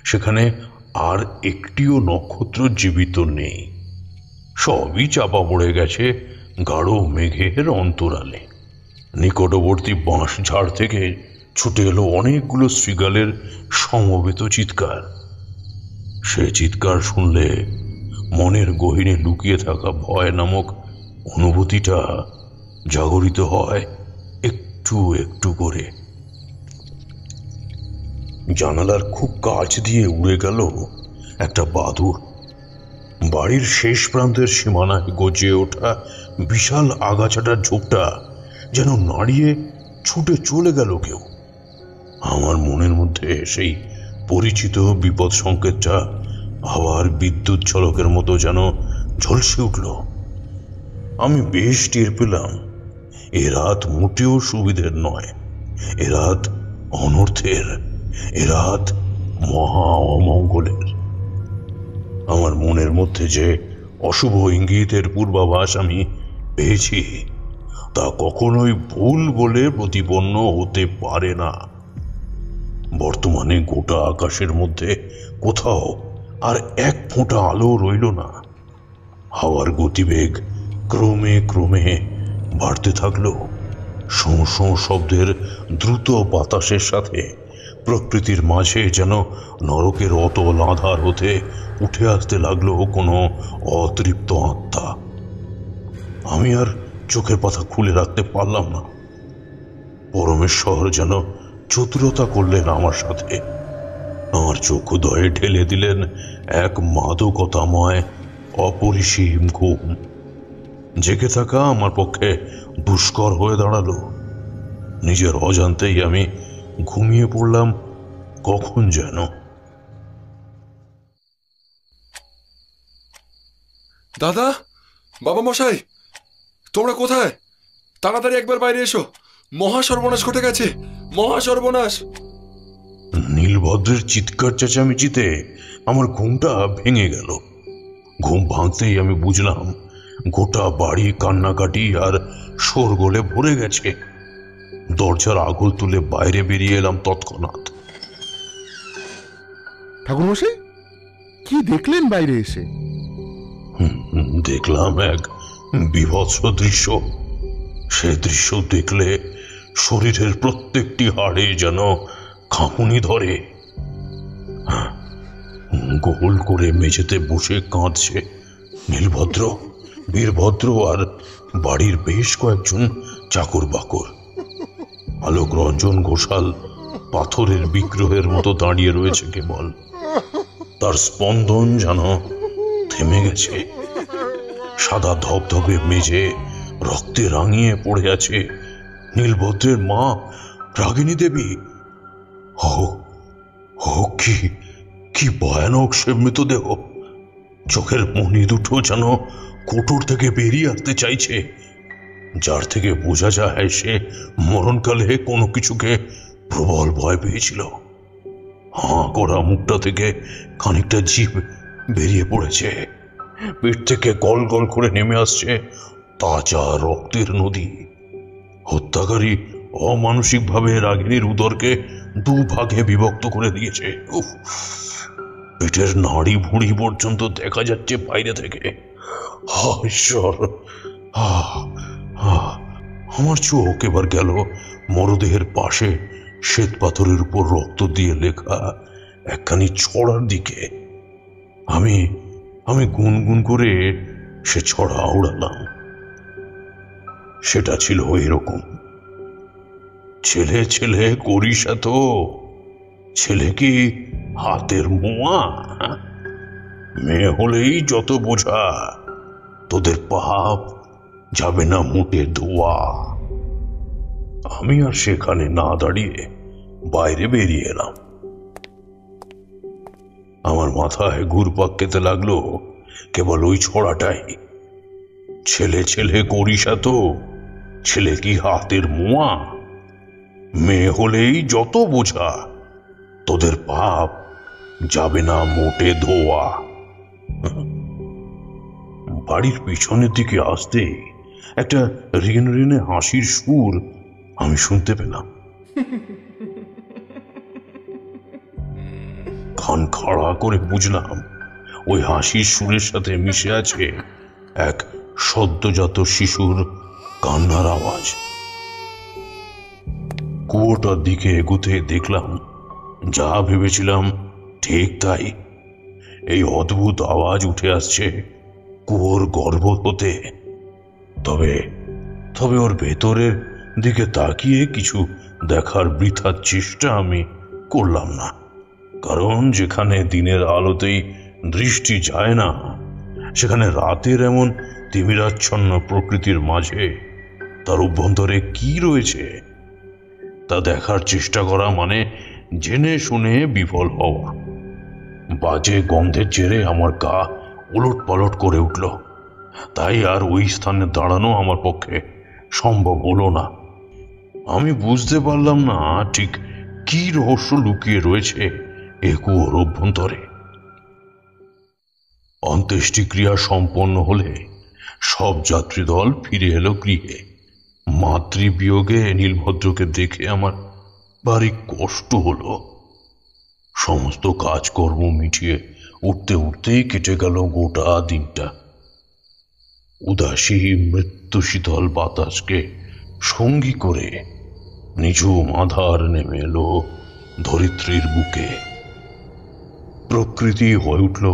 সেখানে আর একটিও নক্ষত্র জীবিত নেই। সবই চাপা পড়ে গেছে গাঢ় মেঘের অন্তরালে। নিকটবর্তী বাঁশ ঝাড় থেকে ছুটে এলো অনেকগুলো শৃগালের সমবেত চিৎকার। সে চিৎকার শুনলে মনের গহীনে লুকিয়ে থাকা ভয় নামক অনুভূতিটা জাগরিত হয় একটু একটু করে। জানালার খুব কাছ দিয়ে উড়ে গেল একটা বাদুড়। বাড়ির শেষ প্রান্তের সীমানায় গজিয়ে ওঠা বিশাল আগাছাটার ঝোপটা যেন নাড়িয়ে ছুটে চলে গেল কেউ। আমার মনের মধ্যে সেই পরিচিত বিপদ সংকেতটা আবার বিদ্যুৎ ঝলকের মতো যেন ঝলসে উঠল। আমি বেশ টের পেলাম এ রাত মোটেও সুবিধের নয়, এ রাত অনর্থের, এ রাত মহা অমঙ্গলের। আমার মনের মধ্যে যে অশুভ ইঙ্গিতের পূর্বাভাস আমি পেয়েছি তা কখনোই ভুল বলে প্রতিপন্ন হতে পারে না। বর্তমানে গোটা আকাশের মধ্যে কোথাও আর এক ফোঁটা আলো রইল না। হাওয়ার গতিবেগ ক্রমে ক্রমে বাড়তে থাকলো। শোঁ শোঁ শব্দের দ্রুত বাতাসের সাথে প্রকৃতির মাঝে যেন নরকের অতল আঁধার হতে উঠে আসতে লাগলো কোনো অতৃপ্ত আত্মা। আমি আর চোখের পাতা খুলে রাখতে পারলাম না। পরমেশ্বর যেন চতুরতা করলেন আমার সাথে। আমার চক্ষুদয়ে ঢেলে দিলেন এক মাদকতাময় অপরিসীম ঘুম। জেগে থাকা আমার পক্ষে দুষ্কর হয়ে দাঁড়ালো। নিজের অজান্তেই আমি ঘুমিয়ে পড়লাম কখন যেন। দাদা, বাবা মশাই, তোমরা কোথায়? তাড়াতাড়ি একবার বাইরে এসো, মহা সর্বনাশ ঘটে গেছে, মহা সর্বনাশ। নীলভদ্রের চিৎকার চেঁচামেচিতে আমার ঘুমটা ভেঙে গেল। ঘুম ভাঙতেই আমি বুঝলাম গোটা বাড়ি কান্নাকাটি আর শোরগোলে ভরে গেছে। দরজার আগল তুলে বাইরে বেরিয়ে এলাম তৎক্ষণাৎ। ঠাকুরমশাই, কি দেখলেন বাইরে এসে? দেখলাম এক বীভৎস দৃশ্য। সে দৃশ্য দেখলে শরীরের প্রত্যেকটি হাড়ে যেন কাঁপুনি ধরে। গোল করে মেঝেতে বসে কাঁদছে নীলভদ্র, বীরভদ্র আর বাড়ির বেশ কয়েকজন চাকর বাকর। আলোক রঞ্জন ঘোষাল পাথরের বিগ্রহের মতো দাঁড়িয়ে রয়েছে কেবল। তার স্পন্দন যেন থেমে গেছে। সাদা ধবধবে মেঝে রক্তে রাঙিয়ে পড়ে আছে নীলভদ্রের মা রাগিনী দেবী। ও কি কি ভয়ানক সে মৃতদেহ! চোখের মনি দুটো যেন কোটর থেকে বেরিয়ে আসতে চাইছে, যার থেকে বোঝা যায় সে মরণকালে কোনো কিছুকে প্রবল ভয় পেয়েছিল। হাঁ করা মুখটা থেকে খানিকটা জিভ বেরিয়ে পড়েছে, পেট থেকে গল গল করে নেমে আসছে তাজা রক্তের নদী। হত্যাকারী অমানসিকভাবে রাগিনীর উদরকে দুভাগে বিভক্ত করে দিয়েছে। উফ, পেটের নাড়ি ভুঁড়ি পর্যন্ত দেখা যাচ্ছে বাইরে থেকে। ঈশ্বর! আমার চোখ এবার গেল মরদেহের পাশে শ্বেত পাথরের উপর রক্ত দিয়ে লেখা একখানি ছড়ার দিকে। আমি আমি গুনগুন করে সে ছড়া উড়ালাম। সেটা ছিল এরকম: ছেলে ছেলে করিস এত, ছেলে কি হাতের মোয়া? মেয়ে হলেই যত বোঝা, তোদের পাপ যাবে না মোটে ধোয়া। আমি আর সেখানে না দাঁড়িয়ে বাইরে বেরিয়ে এলাম। আমার মাথায় ঘুরপাক খেতে লাগলো কেবল ওই ছড়াটাই: ছেলে ছেলে করিস এত, ছেলে কি হাতের মোয়া? মেয়ে হলেই যত বোঝা, তোদের পাপ যাবে না মোটে ধোয়া। বাড়ির পিছনের দিকে আসতে একটা রিন রিনে হাসির সুর আমি শুনতে পেলাম। কান খাড়া করে বুঝলাম ওই হাসির সুরের সাথে মিশে আছে এক সদ্যজাত শিশুর কান্নার আওয়াজ। কুয়োটার দিকে এগুতে দেখলাম যা ভেবেছিলাম ঠিক তাই। এই অদ্ভুত আওয়াজ উঠে আসছে কুয়োর গর্ভ হতে। তবে তবে ওর ভেতরের দিকে তাকিয়ে কিছু দেখার বৃথা চেষ্টা আমি করলাম না, কারণ যেখানে দিনের আলোতেই দৃষ্টি যায় না, সেখানে রাতের এমন তিমিরাচ্ছন্ন প্রকৃতির মাঝে তার অভ্যন্তরে কি রয়েছে তা দেখার চেষ্টা করা মানে জেনে শুনে বিফল হওয়া। বাজে গন্ধের জেরে আমার গা উলট পালট করে উঠল, তাই আর ওই স্থানে দাঁড়ানো আমার পক্ষে সম্ভব হলো না। আমি বুঝতে পারলাম না ঠিক কি রহস্য লুকিয়ে রয়েছে এ কুয়োর অভ্যন্তরে। অন্ত্যেষ্টিক্রিয়া সম্পন্ন হলে সব যাত্রীদল ফিরে এলো গৃহে। মাতৃবিয়োগে নীলভদ্রকে দেখে আমার ভারী কষ্ট হলো। সমস্ত কাজকর্ম মিটিয়ে উঠতে উঠতেই কেটে গেল গোটা দিনটা। উদাসী মৃত্যু শীতল বাতাসকে সঙ্গী করে নিঝুম আধার নেমে এলো ধরিত্রীর বুকে। প্রকৃতি হয়ে উঠল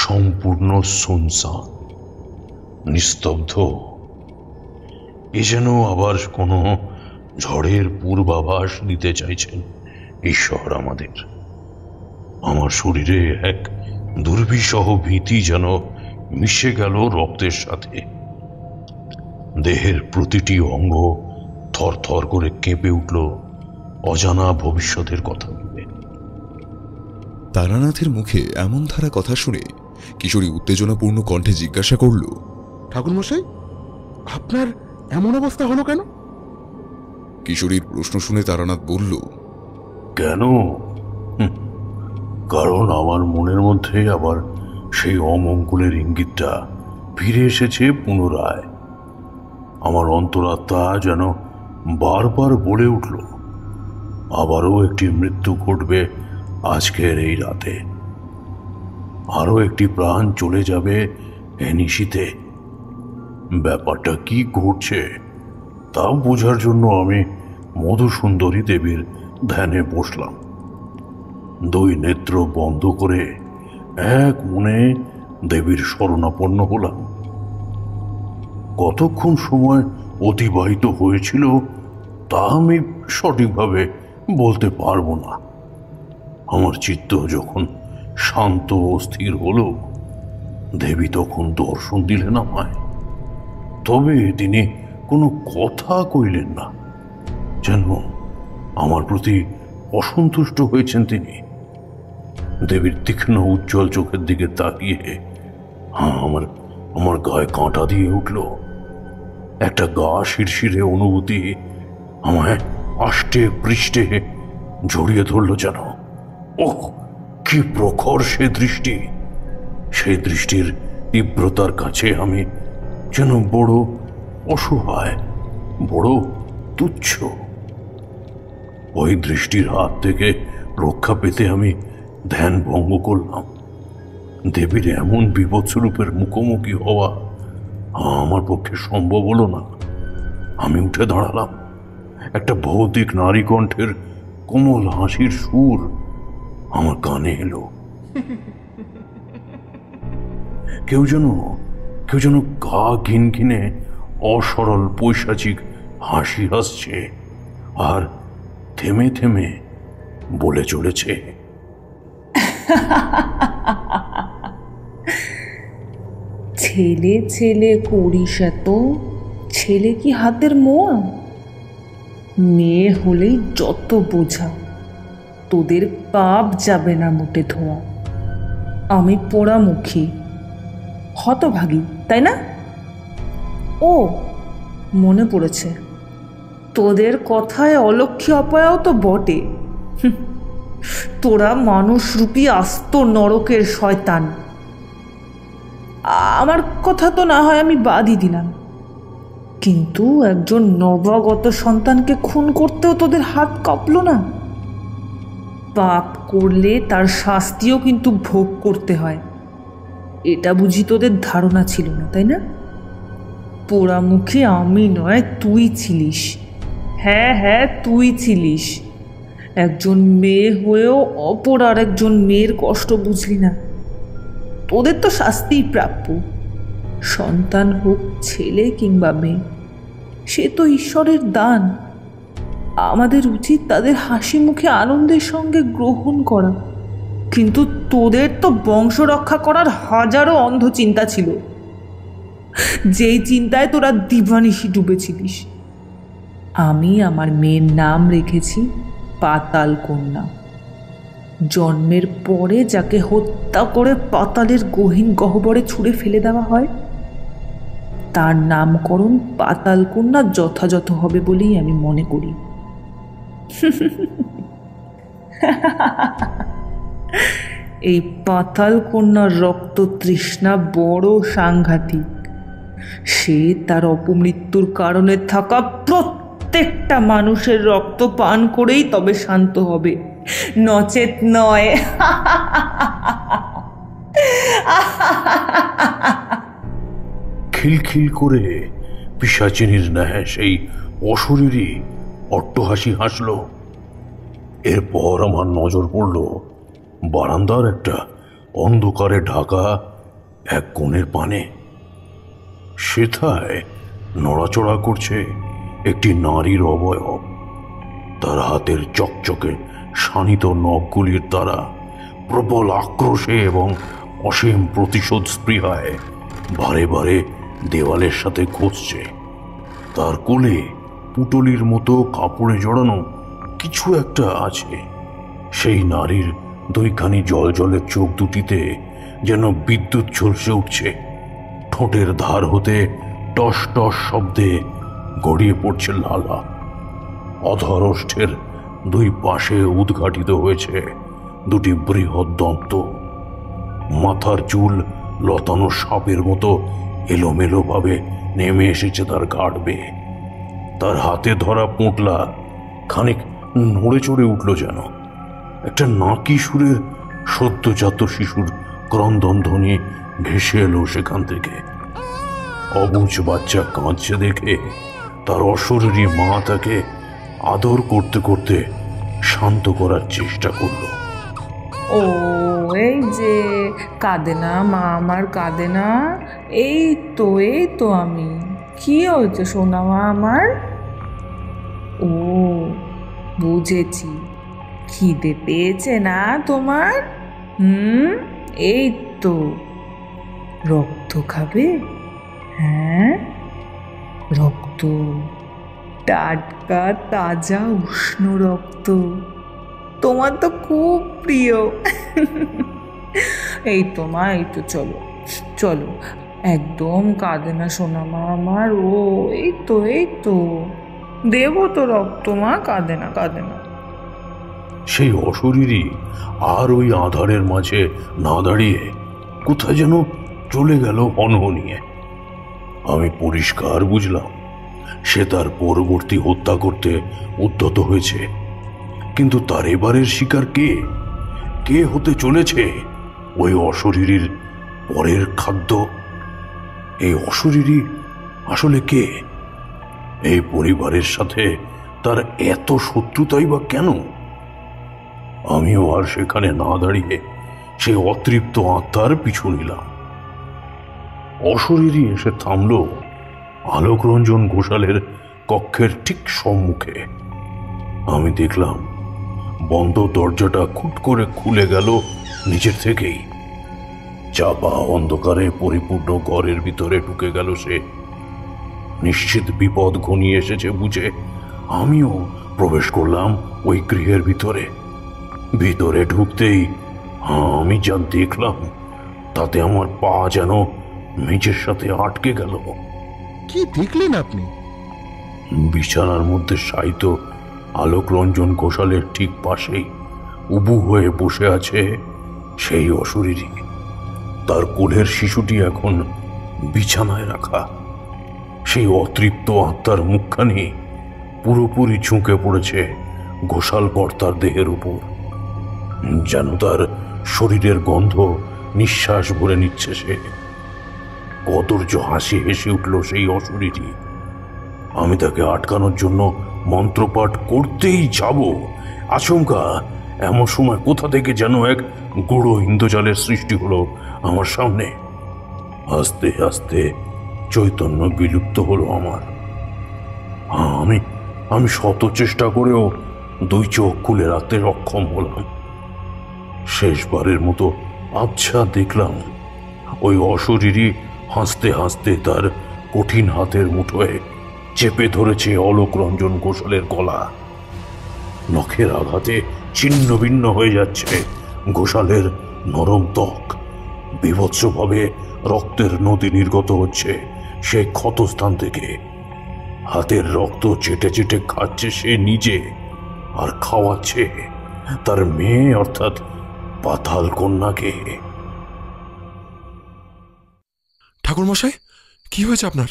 সম্পূর্ণ শুনশান, নিস্তব্ধ। এ যেন আবার কোনো ঝড়ের পূর্বাভাস দিতে চাইছেন ঈশ্বর আমাদের। আমার শরীরে এক দুর্বিষহ ভীতি যেন মিশে গেল রক্তের সাথে। দেহের প্রতিটি অঙ্গ থরথর করে কেঁপে উঠল অজানা ভবিষ্যতের কথা ভেবে। তারানাথের মুখে এমন ধারা কথা শুনে কিশোরী উত্তেজনাপূর্ণ কণ্ঠে জিজ্ঞাসা করল, ঠাকুরমশাই, আপনার এমন অবস্থা হলো কেন? কিশোরীর প্রশ্ন শুনে তারানাথ বলল, কেন? কারণ আমার মনের মধ্যে আবার সেই অমঙ্গলের ইঙ্গিতটা ফিরে এসেছে পুনরায়। আমার অন্তরাত্মা যেন বারবার বলে উঠল, আবারও একটি মৃত্যু ঘটবে আজকের এই রাতে, আরও একটি প্রাণ চলে যাবে এ নিশীতে। ব্যাপারটা কি ঘটছে তা বোঝার জন্য আমি মধুসুন্দরী দেবীর ধ্যানে বসলাম। দুই নেত্র বন্ধ করে এক মনে দেবীর শরণাপন্ন হলাম। কতক্ষণ সময় অতিবাহিত হয়েছিল তা আমি সঠিকভাবে বলতে পারবো না। আমার চিত্ত যখন শান্ত ও স্থির হলো, দেবী তখন দর্শন দিলেন আমায়। তবে তিনি কোনো কথা কইলেন না, যেন আমার প্রতি অসন্তুষ্ট হয়েছেন তিনি। দেবীর তীক্ষ্ণ উজ্জ্বল চোখের দিকে তাকিয়ে আমার গায়ে কাঁটা দিয়ে উঠল। একটা গা শিরশিরে অনুভূতি আমায় আষ্টে পৃষ্ঠে জড়িয়ে ধরল যেন। ওহ, কি প্রখর সে দৃষ্টি! সেই দৃষ্টির তীব্রতার কাছে আমি যেন বড় অসহায়, বড় তুচ্ছ। ওই দৃষ্টির হাত থেকে রক্ষা পেতে আমি ধ্যান ভঙ্গ করলাম। দেবীর এমন বিপদস্বরূপের মুখোমুখি হওয়া আমার পক্ষে সম্ভব হলো না। আমি উঠে দাঁড়ালাম। একটা ভৌতিক নারী কণ্ঠের কোমল হাসির সুর আমার কানে এলো। কেউ যেন গা ঘিনঘিনে অসরল পৈশাচিক হাসি হাসছে আর থেমে থেমে বলে চলেছে, ছেলে ছেলে করিস এত, ছেলে কি হাতের মোয়া? মেয়ে হলেই যত বোঝা, তোদের পাপ যাবে না মোটে ধোয়া। আমি পোড়ামুখী হতভাগী, তাই না? ও মনে পড়েছে, তোদের কথায় অলক্ষ্মী অপয়াও তো বটে। তোরা মানুষরূপী আস্ত নরকের শয়তান। আমার কথা তো না হয় আমি বাদই দিলাম, কিন্তু একজন নবাগত সন্তানকে খুন করতেও তোদের হাত কাঁপলো না? পাপ করলে তার শাস্তিও কিন্তু ভোগ করতে হয়, এটা বুঝি তোদের ধারণা ছিল না, তাই না? পোড়ামুখী আমি নয়, তুই ছিলিস। হ্যাঁ হ্যাঁ, তুই ছিলিস। একজন মেয়ে হয়েও অপর আর একজন মেয়ের কষ্ট বুঝলি না। তোদের তো শাস্তিই প্রাপ্য, সন্তান হোক ছেলে কিংবা মেয়ে, সে তো ঈশ্বরের দান। আমাদের উচিত তাদের হাসি মুখে আনন্দের সঙ্গে গ্রহণ করা, কিন্তু তোদের তো বংশ রক্ষা করার হাজারো অন্ধ চিন্তা ছিল, যেই চিন্তায় তোরা দিবানিশি ডুবেছিলিস। আমি আমার মেয়ের নাম রেখেছি পাতাল কন্যা। জন্মের পরে যাকে হত্যা করে পাতালের গহীন গহ্বরে ছুঁড়ে ফেলে দেওয়া হয়, তার নামকরণ পাতাল কন্যা যথাযথ হবে বলেই আমি মনে করি। এই পাতাল কন্যার রক্ত তৃষ্ণা বড় সাংঘাতিক। সে তার অপমৃত্যুর কারণে থাকা প্রত্যেকটা মানুষের রক্ত পান করেই তবে শান্ত হবে, নচেত নয়। খিলখিল করে পিশাচিনীর ন্যায় সেই অশরীরী অট্টহাসি হাসল। এরপর আমার নজর পড়ল বারান্দার একটা অন্ধকারে ঢাকা এক কোণের পানে। সেথায় নড়াচড়া করছে একটি নারীর অবয়ব। তার হাতের চকচকে শানিত নখগুলির দ্বারা প্রবল আক্রোশে এবং অসীম প্রতিশোধ স্পৃহায় বারে বারে দেওয়ালের সাথে ঘষছে। তার কোলে পুটলির মতো কাপড়ে জড়ানো কিছু একটা আছে। সেই নারীর দুইখানি জলজলের চোখ দুটিতে যেন বিদ্যুৎ ঝলসে উঠছে। ঠোঁটের ধার হতে টস টস শব্দে গড়িয়ে পড়ছে লালা। অধরষ্ঠের দুই পাশে উদ্ঘাটিত হয়েছে দুটি বৃহৎ দন্ত। মাথার চুল লতানো সাপের মতো এলোমেলো ভাবে নেমে এসেছে তার ঘাড় বেয়ে। তার হাতে ধরা পোঁটলা খানিক নড়ে চড়ে উঠল যেন। একটা নাকি সুরের সদ্যজাত শিশুর ক্রন্দন ধ্বনি ভেসে এলো সেখান থেকে। অবুঝ বাচ্চা কাঁদছে দেখে তার অশরীরী মা তাকে আদর করতে করতে শান্ত করার চেষ্টা করল। ও এই যে কাঁদে না মা আমার, কাঁদে না। এই তো আমি। কি হয়েছে সোনা মা আমার? ও বুঝেছি, খিদে পেয়েছে না তোমার? এই তো রক্ত খাবে? হ্যাঁ, রক্ত, টাটকা তাজা উষ্ণ রক্ত, তোমার তো খুব প্রিয়। এই তো মা, এই তো, চলো চলো, একদম কাঁদে না সোনা মা আমার। ও এই তো, এই তো, দেবো তো রক্ত মা, কাঁদে না, কাঁদে না। সেই অশরীরই আর ওই আধারের মাঝে না দাঁড়িয়ে কোথায় যেন চলে গেল অনহনিয়ে। আমি পরিষ্কার বুঝলাম সে তার পরবর্তী হত্যা করতে উদ্যত হয়েছে, কিন্তু তার এবারের শিকার কে? কে হতে চলেছে ওই অশরীরীর পরের খাদ্য? এই অশরীরী আসলে কে? এই পরিবারের সাথে তার এত শত্রুতাই বা কেন? আমিও আর সেখানে না দাঁড়িয়ে সে অতৃপ্ত আত্মার পিছু নিলাম। অশরীরী এসে থামল আলোকরঞ্জন ঘোষালের কক্ষের ঠিক সম্মুখে। আমি দেখলাম বন্ধ দরজাটা খুট করে খুলে গেল নিচের থেকেই। চাপা অন্ধকারে পরিপূর্ণ ঘরের ভিতরে ঢুকে গেল সে। নিশ্চিত বিপদ ঘনিয়ে এসেছে বুঝে আমিও প্রবেশ করলাম ওই গৃহের ভিতরে। ভিতরে ঢুকতেই আমি যা দেখলাম তাতে আমার পা যেন মেঝের সাথে আটকে গেল। কি দেখলেন আপনি? বিছানার মধ্যে শায়িত আলোকরঞ্জন ঘোষালের ঠিক পাশেই উবু হয়ে বসে আছে সেই অশরীরী। তার কোলের শিশুটি এখন বিছানায় রাখা। সেই অতৃপ্ত আত্মার মুখখানি পুরোপুরি ঝুঁকে পড়েছে ঘোষাল কর্তার দেহের উপর, যেন তার শরীরের গন্ধ নিঃশ্বাস ভরে নিচ্ছে সে। কদর্য হাসি হেসে উঠল সেই অশরীরী। আমি তাকে আটকানোর জন্য মন্ত্রপাঠ করতেই যাব, আচমকা এমন সময় কোথা থেকে যেন এক গুঁড়ো ইন্দ্রজালের সৃষ্টি হলো আমার সামনে। আস্তে আস্তে চৈতন্য বিলুপ্ত হলো আমার। আমি শত চেষ্টা করেও দুই চোখ খুলে রাখতে সক্ষম হলাম। শেষবারের মতো আবছা দেখলাম ওই অশরীরী হাসতে হাসতে তার কঠিন হাতের মুঠোয় চেপে ধরেছে অলোকরঞ্জন ঘোষালের গলা। নখের আঘাতে ছিন্ন ভিন্ন হয়ে যাচ্ছে ঘোষালের নরম ত্বক। বীভৎসভাবে রক্তের নদী নির্গত হচ্ছে সেই ক্ষতস্থান থেকে। হাতের রক্ত চেটে চেটে খাচ্ছে সে নিজে, আর খাওয়াচ্ছে তার মেয়ে অর্থাৎ পাতাল কন্যাকে। ঠাকুরমশাই, কি হয়েছে আপনার?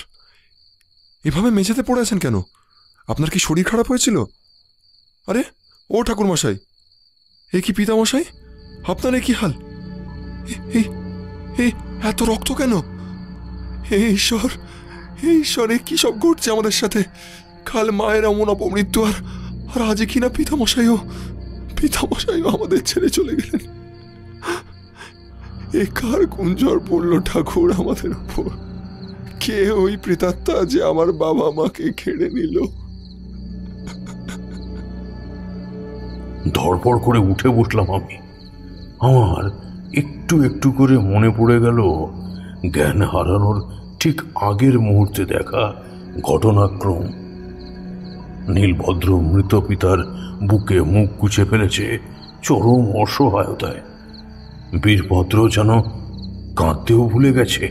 এভাবে মেঝেতে পড়ে আছেন কেন? আপনার কি শরীর খারাপ হয়েছিল? আরে ও ঠাকুরমশাই, এ কি পিতামশাই, আপনার এ কি হাল? এত রক্ত কেন? হে ঈশ্বর, হে ঈশ্বর, এ কি সব ঘটছে আমাদের সাথে? কাল মায়ের এমন অপমৃত্যু, আর আজই কিনা পিতামশাইও আমাদের ছেড়ে চলে গেলেন। এ কার কুঞ্জর পড়লো ঠাকুর আমাদের উপর? কে ওই প্রেতাত্মা যে আমার বাবা মাকে কেড়ে নিল? ধড়পড় করে উঠে বসলাম আমি। আমার একটু একটু করে মনে পড়ে গেল জ্ঞান হারানোর ঠিক আগের মুহূর্তে দেখা ঘটনাক্রম। নীলভদ্র মৃত পিতার বুকে মুখ গুছে ফেলেছে চরম অসহায়তায়। বীরভদ্র যেন কাঁদতেও ভুলে গেছে।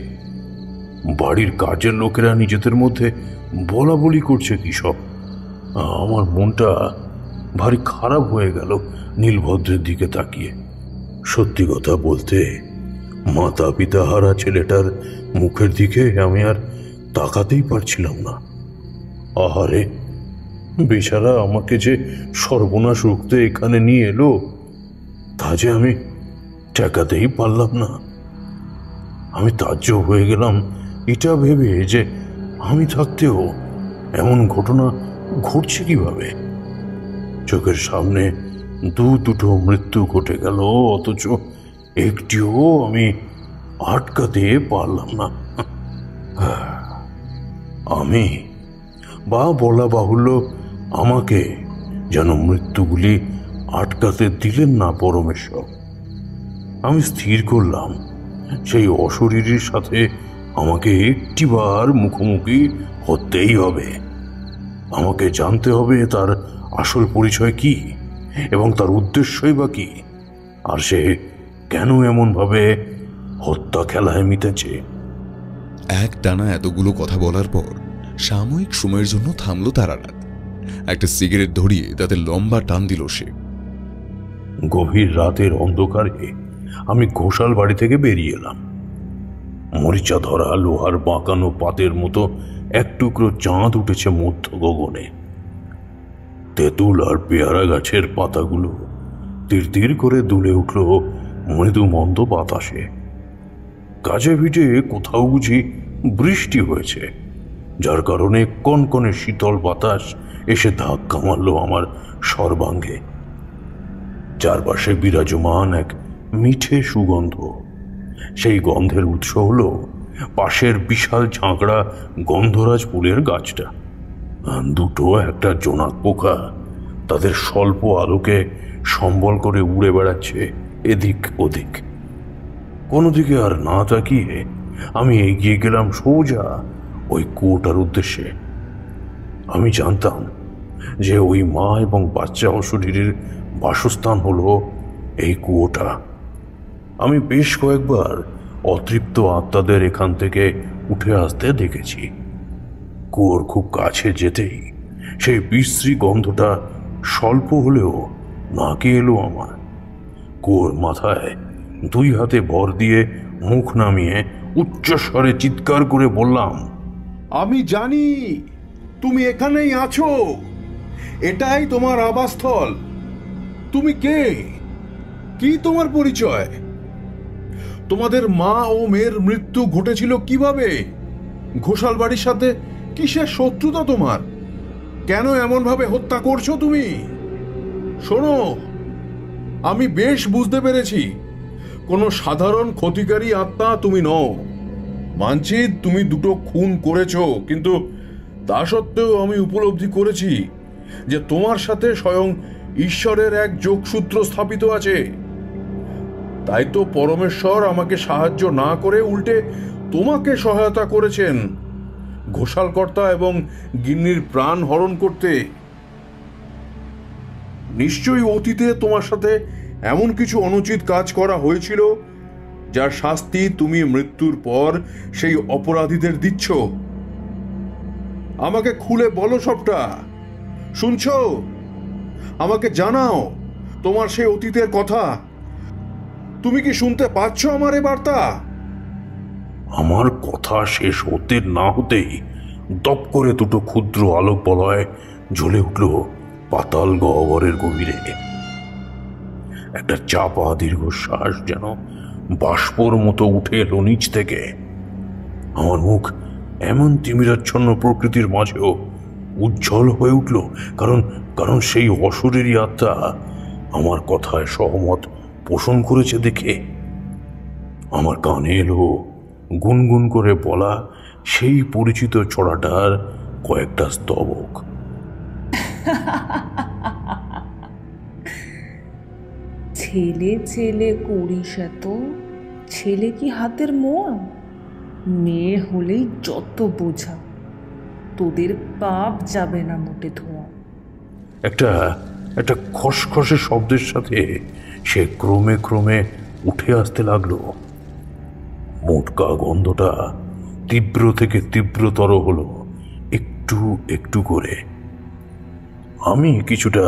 বাড়ির কাজের লোকেরা নিজেদের মধ্যে বলা বলি করছে কি সব। আমার মনটা ভারী খারাপ হয়ে গেল নীলভদ্রের দিকে তাকিয়ে। সত্যি কথা বলতে, মাতা পিতা হারা ছেলেটার মুখের দিকে আমি আর তাকাতেই পারছিলাম না। আহারে, বেচারা আমাকে যে সর্বনাশ রুখতে এখানে নিয়ে এলো তা যে আমি ঠেকাতেই পারলাম না। আমি তাজ্জব হয়ে গেলাম এটা ভেবে যে আমি থাকতেও এমন ঘটনা ঘটছে কিভাবে। চোখের সামনে দুটো মৃত্যু ঘটে গেল, অথচ একটিও আমি আটকাতে পারলাম না। আমি বা বলা বাহুল্য, আমাকে যেন মৃত্যুগুলি আটকাতে দিলেন না পরমেশ্বর। আমি স্থির করলাম সেই অশরীরীর সাথে আমাকে একটিবার মুখোমুখি হতেই হবে। আমাকে জানতে হবে তার আসল পরিচয় কি এবং তার উদ্দেশ্যই বা কি, আর সে কেন এমনভাবে হত্যা খেলায় মিটেছে? এক টানা এতগুলো কথা বলার পর সাময়িক সময়ের জন্য থামল তারানাথ। একটা সিগারেট ধরিয়ে তাতে লম্বা টান দিল সে। গভীর রাতের অন্ধকারে আমি ঘোষাল বাড়ি থেকে বেরিয়ে এলাম। মরিচা ধরা লোহার বাঁকানো পাতের মতো এক টুকরো চাঁদ উঠেছে মধ্য গগনে। তেঁতুল আর পেয়ারা গাছের পাতাগুলো তীর তীর করে দুলে উঠল মৃদু মন্দ বাতাসে। কাছে পিঠে কোথাও বুঝি বৃষ্টি হয়েছে, যার কারণে কনকনে শীতল বাতাস এসে ধাক্কা মারল আমার সর্বাঙ্গে। চারপাশে বিরাজমান এক মিঠে সুগন্ধ। সেই গন্ধের উৎস হল পাশের বিশাল ঝাঁকড়া গন্ধরাজ ফুলের গাছটা। দুটো একটা জোনাক পোকা তাদের স্বল্প আলোকে সম্বল করে উড়ে বেড়াচ্ছে এদিক ওদিক। কোনো দিকে আর না তাকিয়ে আমি এগিয়ে গেলাম সোজা ওই কুয়োটার উদ্দেশ্যে। আমি জানতাম যে ওই মা এবং বাচ্চা অশরীরের বাসস্থান হলো এই কুয়োটা। আমি বেশ কয়েকবার অতৃপ্ত আত্মাদের এখান থেকে উঠে আসতে দেখেছি। কুয়োর খুব কাছে যেতেই সেই বিশ্রী গন্ধটা স্বল্প হলেও নাকে এলো আমার। কুয়োর মাথায় দুই হাতে ভর দিয়ে মুখ নামিয়ে উচ্চস্বরে চিৎকার করে বললাম, আমি জানি তুমি এখানেই আছো, এটাই তোমার আবাসস্থল। তুমি কে? কি তোমার পরিচয়? তোমাদের মা ও মেয়ের মৃত্যু ঘটেছিল কিভাবে? ঘোষাল বাড়ির সাথে কিসের শত্রুতা তোমার? কেন এমনভাবে হত্যা করছো তুমি? শোনো, আমি বেশ বুঝতে পেরেছি কোনো সাধারণ ক্ষতিকারী আত্মা তুমি নও। মানছি তুমি দুটো খুন করেছো, কিন্তু তা সত্ত্বেও আমি উপলব্ধি করেছি যে তোমার সাথে স্বয়ং ঈশ্বরের এক যোগসূত্র স্থাপিত আছে। তাই তো পরমেশ্বর আমাকে সাহায্য না করে উল্টে তোমাকে সহায়তা করেছেন ঘোষালকর্তা এবং গিন্নির প্রাণ হরণ করতে। নিশ্চয়ই অতীতে তোমার সাথে এমন কিছু অনুচিত কাজ করা হয়েছিল যার শাস্তি তুমি মৃত্যুর পর সেই অপরাধীদের দিচ্ছ। আমাকে খুলে বলো সবটা। শুনছো? আমাকে জানাও তোমার সেই অতীতের কথা। তুমি কি শুনতে পাচ্ছ আমার এ বার্তা? আমার কথা শেষ হতে না হতেই দপ করে দুটো ক্ষুদ্র আলোক বলয় জ্বলে উঠল পাতাল গহ্বরের গভীরে। একটা চাপা দীর্ঘশ্বাস যেন বাষ্পর মতো উঠে এলো নিচ থেকে। আমার মুখ এমন তিমিরাচ্ছন্ন প্রকৃতির মাঝেও উজ্জ্বল হয়ে উঠল, কারণ সেই অশরীরী আত্মা আমার কথায় সহমত পোষণ করেছে দেখে। আমার কানে এলো গুনগুন করে বলা সেই পরিচিত ছড়াটার কয়েকটা স্তবক। ছেলে ছেলে করিস এত, ছেলে কি হাতের মোয়া? মেয়ে হলেই যত বোঝা, তোদের পাপ যাবে না মোটে ধোয়া। একটা খসখসে শব্দের সাথে সে ক্রমে ক্রমে উঠে আসতে লাগলো। মোটকা গন্ধটা তীব্র থেকে তীব্রতর হলো একটু একটু করে। আমি কিছুটা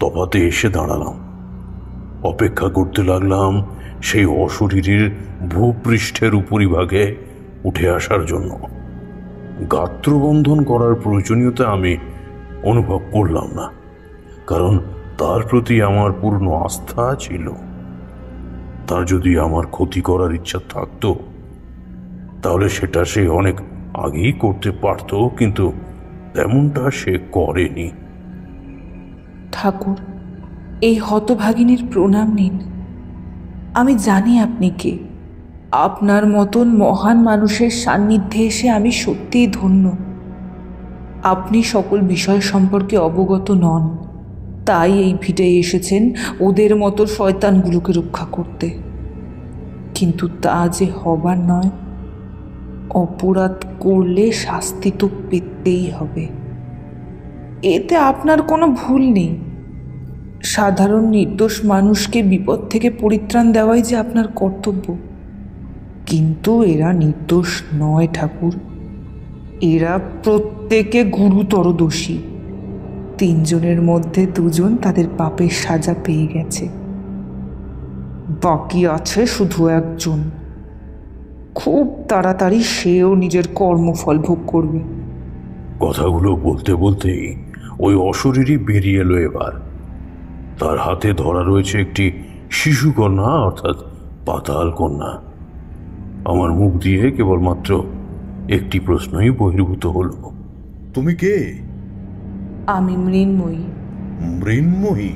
তফাতে এসে দাঁড়ালাম, অপেক্ষা করতে লাগলাম সেই অশরীরীর ভূপৃষ্ঠের উপরিভাগে উঠে আসার জন্য। গাত্রবন্ধন করার প্রয়োজনীয়তা আমি অনুভব করলাম না, কারণ তার প্রতি আমার পূর্ণ আস্থা ছিল। তার যদি আমার ক্ষতি করার ইচ্ছা থাকতো তাহলে সেটা সে অনেক আগেই করতে পারত, কিন্তু তেমনটা সে করেনি। ঠাকুর, এই হতভাগিনীর প্রণাম নিন। আমি জানি আপনি কে। আপনার মতন মহান মানুষের সান্নিধ্যে এসে আমি সত্যিই ধন্য। আপনি সকল বিষয় সম্পর্কে অবগত নন, তাই এই ভিটে এসেছেন ওদের মতো শয়তানগুলোকে রক্ষা করতে। কিন্তু তা যে হবার নয়। অপরাধ করলে শাস্তি তো পেতেই হবে, এতে আপনার কোনো ভুল নেই। সাধারণ নির্দোষ মানুষকে বিপদ থেকে পরিত্রাণ দেওয়াই যে আপনার কর্তব্য। কিন্তু এরা নির্দোষ নয় ঠাকুর, এরা প্রত্যেকে গুরুতর দোষী। 3 জনের মধ্যে 2 জন তাদের পাপের সাজা পেয়ে গেছে, বাকি আছে শুধু 1 জন। খুব তাড়াতাড়ি সেও নিজের কর্মফল ভোগ করবে। কথাগুলো বলতে বলতেই ওই অশরীরই বেরিয়ে এলো এবার। তার হাতে ধরা রয়েছে একটি শিশুকন্যা, অর্থাৎ পাতাল কন্যা। আমার মুখ দিয়ে কেবলমাত্র একটি প্রশ্নই বহির্ভূত হলো, তুমি কে? আমি মৃন্ময়ী। মৃন্ময়ী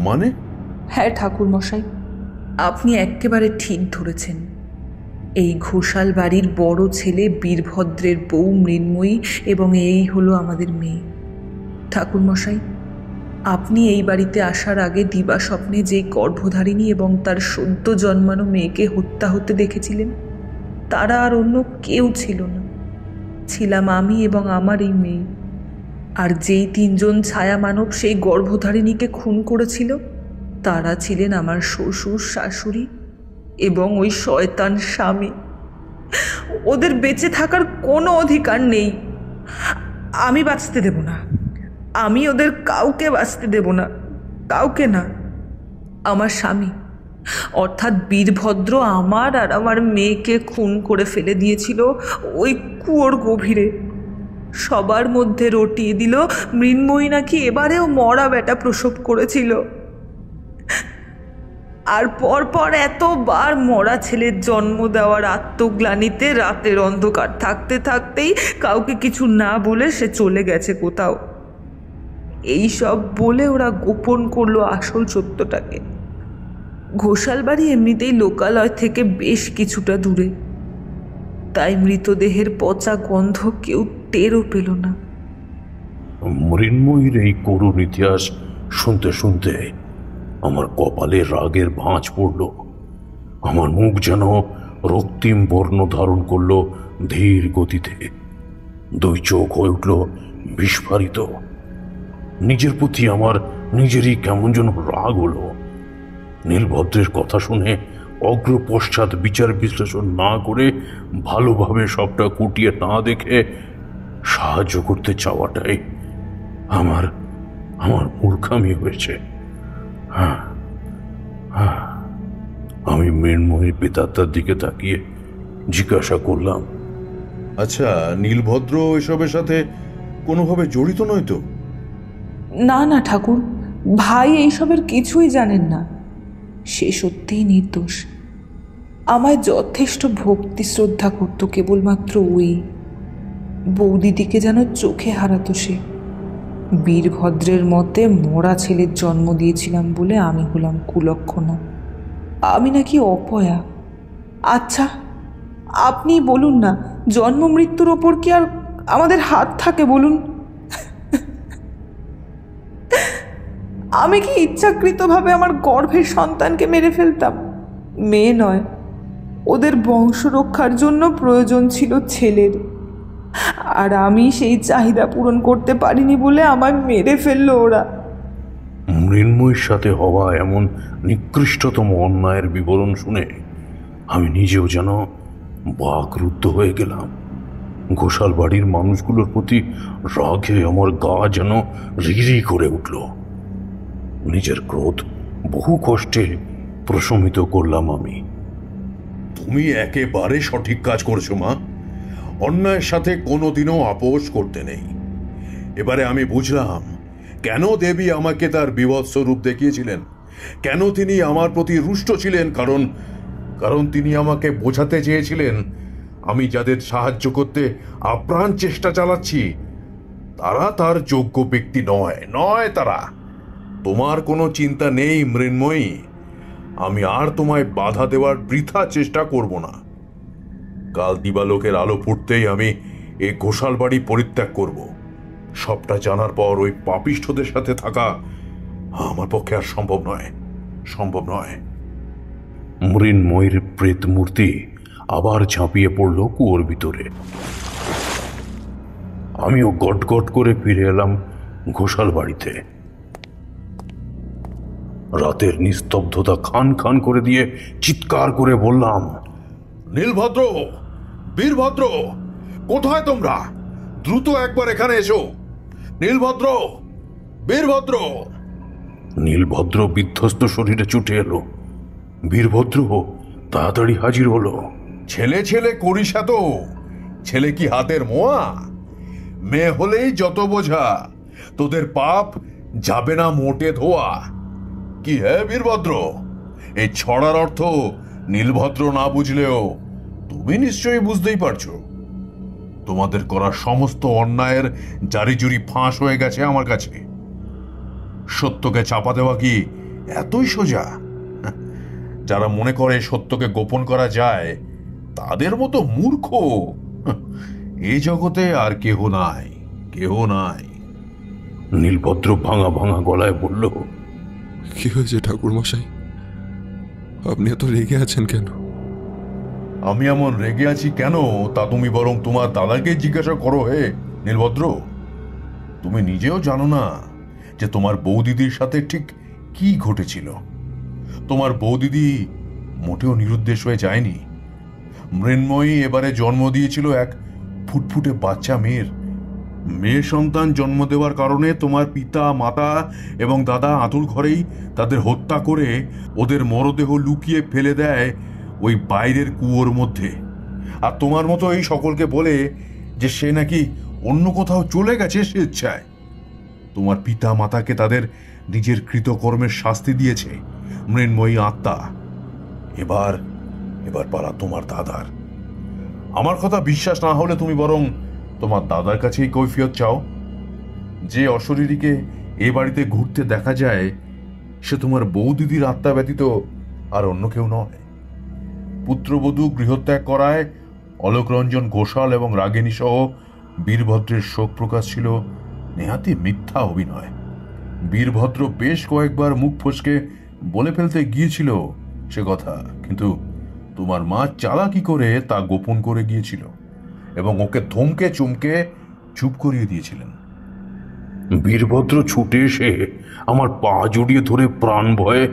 মানে? হ্যাঁ ঠাকুর মশাই, আপনি একেবারে ঠিক ধরেছেন। এই ঘোষাল বাড়ির বড় ছেলে বীরভদ্রের বউ মৃন্ময়ী, এবং এই হলো আমাদের মেয়ে। ঠাকুর মশাই, আপনি এই বাড়িতে আসার আগে দিবা স্বপ্নে যেই গর্ভধারিণী এবং তার সদ্য জন্মানো মেয়েকে হত্যা হতে দেখেছিলেন, তারা আর অন্য কেউ ছিল না, ছিলাম আমি এবং আমার এই মেয়ে। আর যেই 3 জন ছায়া মানব সেই গর্ভধারিণীকে খুন করেছিল, তারা ছিলেন আমার শ্বশুর, শাশুড়ি এবং ওই শয়তান স্বামী। ওদের বেঁচে থাকার কোনো অধিকার নেই। আমি বাঁচতে দেব না, আমি ওদের কাউকে বাঁচতে দেব না, কাউকে না। আমার স্বামী অর্থাৎ বীরভদ্র আমার আর আমার মেয়েকে খুন করে ফেলে দিয়েছিল ওই কুয়োর গভীরে। সবার মধ্যে রটিয়ে দিল মৃন্ময়ী নাকি এবারেও মরা বেটা প্রসব করেছিল। আর পরপর এতবার মরা ছেলের জন্ম দেওয়ার আত্মগ্লানিতে রাতের অন্ধকার থাকতে থাকতেই কাউকে কিছু না বলে সে চলে গেছে কোথাও। এই সব বলে ওরা গোপন করলো আসল সত্যটাকে। ঘোষাল বাড়ি এমনিতেই লোকালয় থেকে বেশ কিছুটা দূরে, তাই মৃতদেহের পচা গন্ধ কেউ টেরও পেল না। মৃন্ময়ীর এই করুণ ইতিহাস শুনতে শুনতে আমার কপালে রাগের ভাঁজ পড়ল। আমার মুখ যেন রক্তিম বর্ণ ধারণ করল ধীর গতিতে। 2 চোখ হয়ে উঠল বিস্ফারিত। নিজের প্রতি আমার নিজেরই কেমন যেন রাগ হলো। নীলভদ্রের কথা শুনে অগ্র পশ্চাৎ বিচার বিশ্লেষণ না করে, ভালোভাবে সবটা কুটিয়ে না দেখে সাহায্য করতে চাওয়াটাই আমার মূর্খামি হয়েছে। আমি মৃন্ময়ীর পিতার দিকে তাকিয়ে জিজ্ঞাসা করলাম, আচ্ছা, নীলভদ্র এসবের সাথে কোনোভাবে জড়িত নয় তো? না না ঠাকুর, ভাই এইসবের কিছুই জানেন না। সে সত্যিই নির্দোষ। আমায় যথেষ্ট ভক্তি শ্রদ্ধা করত কেবলমাত্র ওই। বৌদিদিকে যেন চোখে হারাতো সে। বীরভদ্রের মতে মরা ছেলের জন্ম দিয়েছিলাম বলে আমি হলাম কুলক্ষণা, আমি নাকি অপয়া। আচ্ছা আপনি বলুন না, জন্ম মৃত্যুর ওপর কি আর আমাদের হাত থাকে বলুন? আমি কি ইচ্ছাকৃতভাবে আমার গর্ভের সন্তানকে মেরে ফেলতাম? মেয়ে নয়, ওদের বংশ রক্ষার জন্য প্রয়োজন ছিল ছেলের, আর আমি সেই চাহিদা পূরণ করতে পারিনি বলে আমায় মেরে ফেললো ওরা। মৃন্ময়ীর সাথে হওয়া এমন নিকৃষ্টতম অন্যায়ের বিবরণ শুনে আমি নিজেও যেন বাকরুদ্ধ হয়ে গেলাম। ঘোষাল বাড়ির মানুষগুলোর প্রতি রাগে আমার গা যেন রিরি করে উঠল। নিজের ক্রোধ বহু কষ্টে প্রশমিত করলাম আমি। তুমি একেবারে সঠিক কাজ করেছো মা। অন্যায়ের সাথে কোনোদিনও আপোষ করতে নেই। এবারে আমি বুঝলাম কেন দেবী আমাকে তার বিভৎস রূপ দেখিয়েছিলেন, কেন তিনি আমার প্রতি রুষ্ট ছিলেন। কারণ তিনি আমাকে বোঝাতে চেয়েছিলেন আমি যাদের সাহায্য করতে আপ্রাণ চেষ্টা চালাচ্ছি তারা তার যোগ্য ব্যক্তি নয় তারা। তোমার কোনো চিন্তা নেই মৃন্ময়ী, আমি আর তোমায় বাধা দেওয়ার বৃথা চেষ্টা করব না। কাল দিবালোকের আলো ফুটতেই আমি এই ঘোষাল বাড়ি পরিত্যাগ করব। সবটা জানার পর ওই পাপিষ্ঠদের সাথে থাকা আমার পক্ষে আর সম্ভব নয়। মৃন্ময়ীর প্রেত মূর্তি আবার ঝাঁপিয়ে পড়ল কুয়োর ভিতরে। আমিও গট গট করে ফিরে এলাম ঘোষাল বাড়িতে। রাতের নিস্তব্ধতা খান খান করে দিয়ে চিৎকার করে বললাম, নীলভদ্র, বীরভদ্র, কোথায় তোমরা? দ্রুত একবার এখানে এসো। নীলভদ্র, বীরভদ্র। নীলভদ্র বিধ্বস্ত শরীরে ছুটে এলো। বীরভদ্র তাড়াতাড়ি হাজির হলো। ছেলে ছেলে করিস এত? ছেলে কি হাতের মোয়া? মেয়ে হলেই যত বোঝা, তোদের পাপ যাবে না মোটে ধোয়া। কি হ্যাঁ বীরভদ্র, এই ছড়ার অর্থ নীলভদ্র না বুঝলেও তুমি নিশ্চয়ই বুঝতেই পারছো। তোমাদের করা সমস্ত অন্যায়ের জারিজুরি ফাঁস হয়ে গেছে আমার কাছে। সত্যকে চাপা দেওয়া কি এতই সোজা? যারা মনে করে সত্যকে গোপন করা যায়, তাদের মতো মূর্খ এই জগতে আর কেহ নাই, কেহ নাই। নীলভদ্র ভাঙা ভাঙা গলায় বলল, কি হয়েছে ঠাকুর মশাই? আপনি এত রেগে আছেন কেন? আমি এমন রেগে আছি কেন তা তুমি বরং তোমার দাদাকে জিজ্ঞাসা করো। হে নীলভদ্র, তুমি নিজেও জানো না যে তোমার বৌদিদির সাথে ঠিক কি ঘটেছিল। তোমার বৌদিদি মোটেও নিরুদ্দেশ হয়ে যায়নি। মৃন্ময়ী এবারে জন্ম দিয়েছিল এক ফুটফুটে বাচ্চা মেয়ের। মেয়ে সন্তান জন্ম দেওয়ার কারণে তোমার পিতা, মাতা এবং দাদা আতুর ঘরেই তাদের হত্যা করে ওদের মরদেহ লুকিয়ে ফেলে দেয় ওই বাইরের কুয়োর মধ্যে। আর তোমার মতো এই সকলকে বলে যে সে নাকি অন্য কোথাও চলে গেছে স্বেচ্ছায়। তোমার পিতা মাতাকে তাদের নিজের কৃতকর্মের শাস্তি দিয়েছে মৃন্ময়ী আত্মা। এবার এবার পালা তোমার দাদার। আমার কথা বিশ্বাস না হলে তুমি বরং তোমার দাদার কাছেই কৈফিয়ত চাও। যে অশরীরীকে এ বাড়িতে ঘুরতে দেখা যায়, সে তোমার বৌদিদির আত্মা ব্যতীত আর অন্য কেউ নয়। পুত্রবধূ গৃহত্যাগ করায় অলোকরঞ্জন ঘোষাল এবং রাগিনী সহ বীরভদ্রের শোক প্রকাশ ছিল নেহাতি মিথ্যা অভিনয়। বীরভদ্র বেশ কয়েকবার মুখ ফসকে বলে ফেলতে গিয়েছিল সে কথা, কিন্তু তোমার মা চালাকি করে তা গোপন করে গিয়েছিল এবং ওকে ধমকে চমকে চুপ করিয়ে দিয়েছিলেন। বীরভদ্র ছুটে এসে আমার পা জড়িয়ে ধরে প্রাণ ভয়ে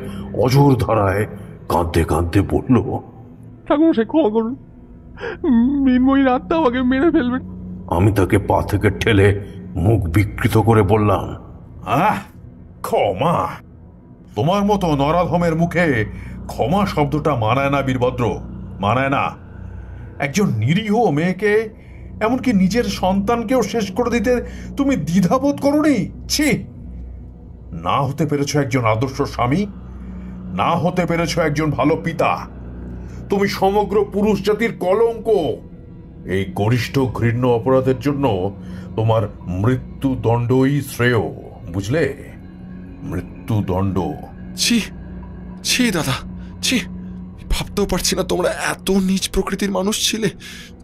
অঝোর ধারায় কাঁদতে কাঁদতে বলল, ঠাকুরমশাই ক্ষমা করুন, মৃন্ময়ীর আত্মা আমাকে মেরে ফেলবেন। আমি তাকে পা থেকে ঠেলে মুখ বিকৃত করে বললাম, আহ, ক্ষমা? তোমার মতো নরাধমের মুখে ক্ষমা শব্দটা মানায় না বীরভদ্র, মানায় না। একজন নিরীহ মেয়েকে, এমনকি নিজের সন্তানকেও শেষ করে দিতে তুমি দ্বিধাবোধ করোনি? ছি! না হতে পেরেছ একজন আদর্শ স্বামী, না হতে পেরেছ একজন ভালো পিতা। তুমি সমগ্র পুরুষ জাতির কলঙ্ক। এই গরিষ্ঠ ঘৃণ্য অপরাধের জন্য তোমার মৃত্যুদণ্ডই শ্রেয়, বুঝলে? মৃত্যুদণ্ড। ছি ছি দাদা, ছি! ভাবতেও পারছি না তোমরা এত নীচ প্রকৃতির মানুষ ছিলে।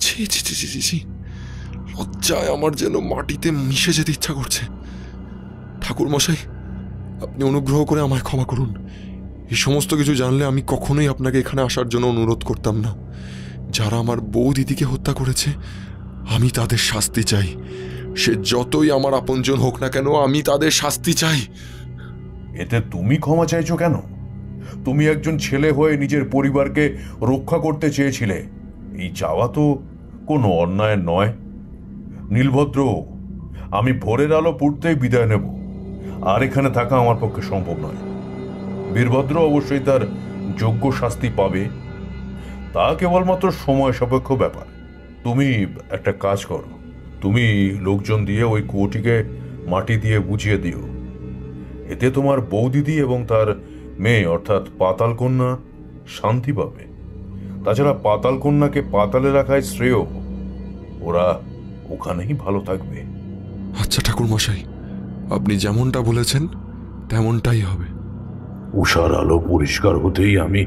ছি ছি ছি ছি ছি! লজ্জায় আমার যেন মাটিতে মিশে যেতে ইচ্ছা করছে। ঠাকুর মশাই, আপনি অনুগ্রহ করে আমায় ক্ষমা করুন। এই সমস্ত কিছু জানলে আমি কখনোই আপনাকে এখানে আসার জন্য অনুরোধ করতাম না। যারা আমার বউ দিদিকে হত্যা করেছে, আমি তাদের শাস্তি চাই। সে যতই আমার আপনজন হোক না কেন, আমি তাদের শাস্তি চাই। এতে তুমি ক্ষমা চাইছো কেন? তুমি একজন ছেলে হয়ে নিজের পরিবারকে রক্ষা করতে চেয়েছিলে। এই চাওয়া তো কোনো অন্যায় নয়। নীলভদ্র, আমি ভোরের আলো ফুটতেই বিদায় নেব। আর এখানে থাকা আমার পক্ষে সম্ভব নয়। বীরভদ্র অবশ্যই তার যোগ্য শাস্তি পাবে, তা কেবলমাত্র সময় সাপেক্ষ ব্যাপার। তুমি একটা কাজ করো, তুমি লোকজন দিয়ে ওই কুয়োটিকে মাটি দিয়ে বুঝিয়ে দিও। এতে তোমার বৌদিদি এবং তার মেয়ে অর্থাৎ পাতাল কন্যা শান্তি পাবে। তাছাড়া পাতাল কন্যাকে পাতালে রাখাই শ্রেয়। ওরা ওখানেই ভালো থাকবে। আচ্ছা ঠাকুর মশাই, আপনি যেমনটা বলেছেন তেমনটাই হবে। উষার আলো পরিষ্কার হতেই আমি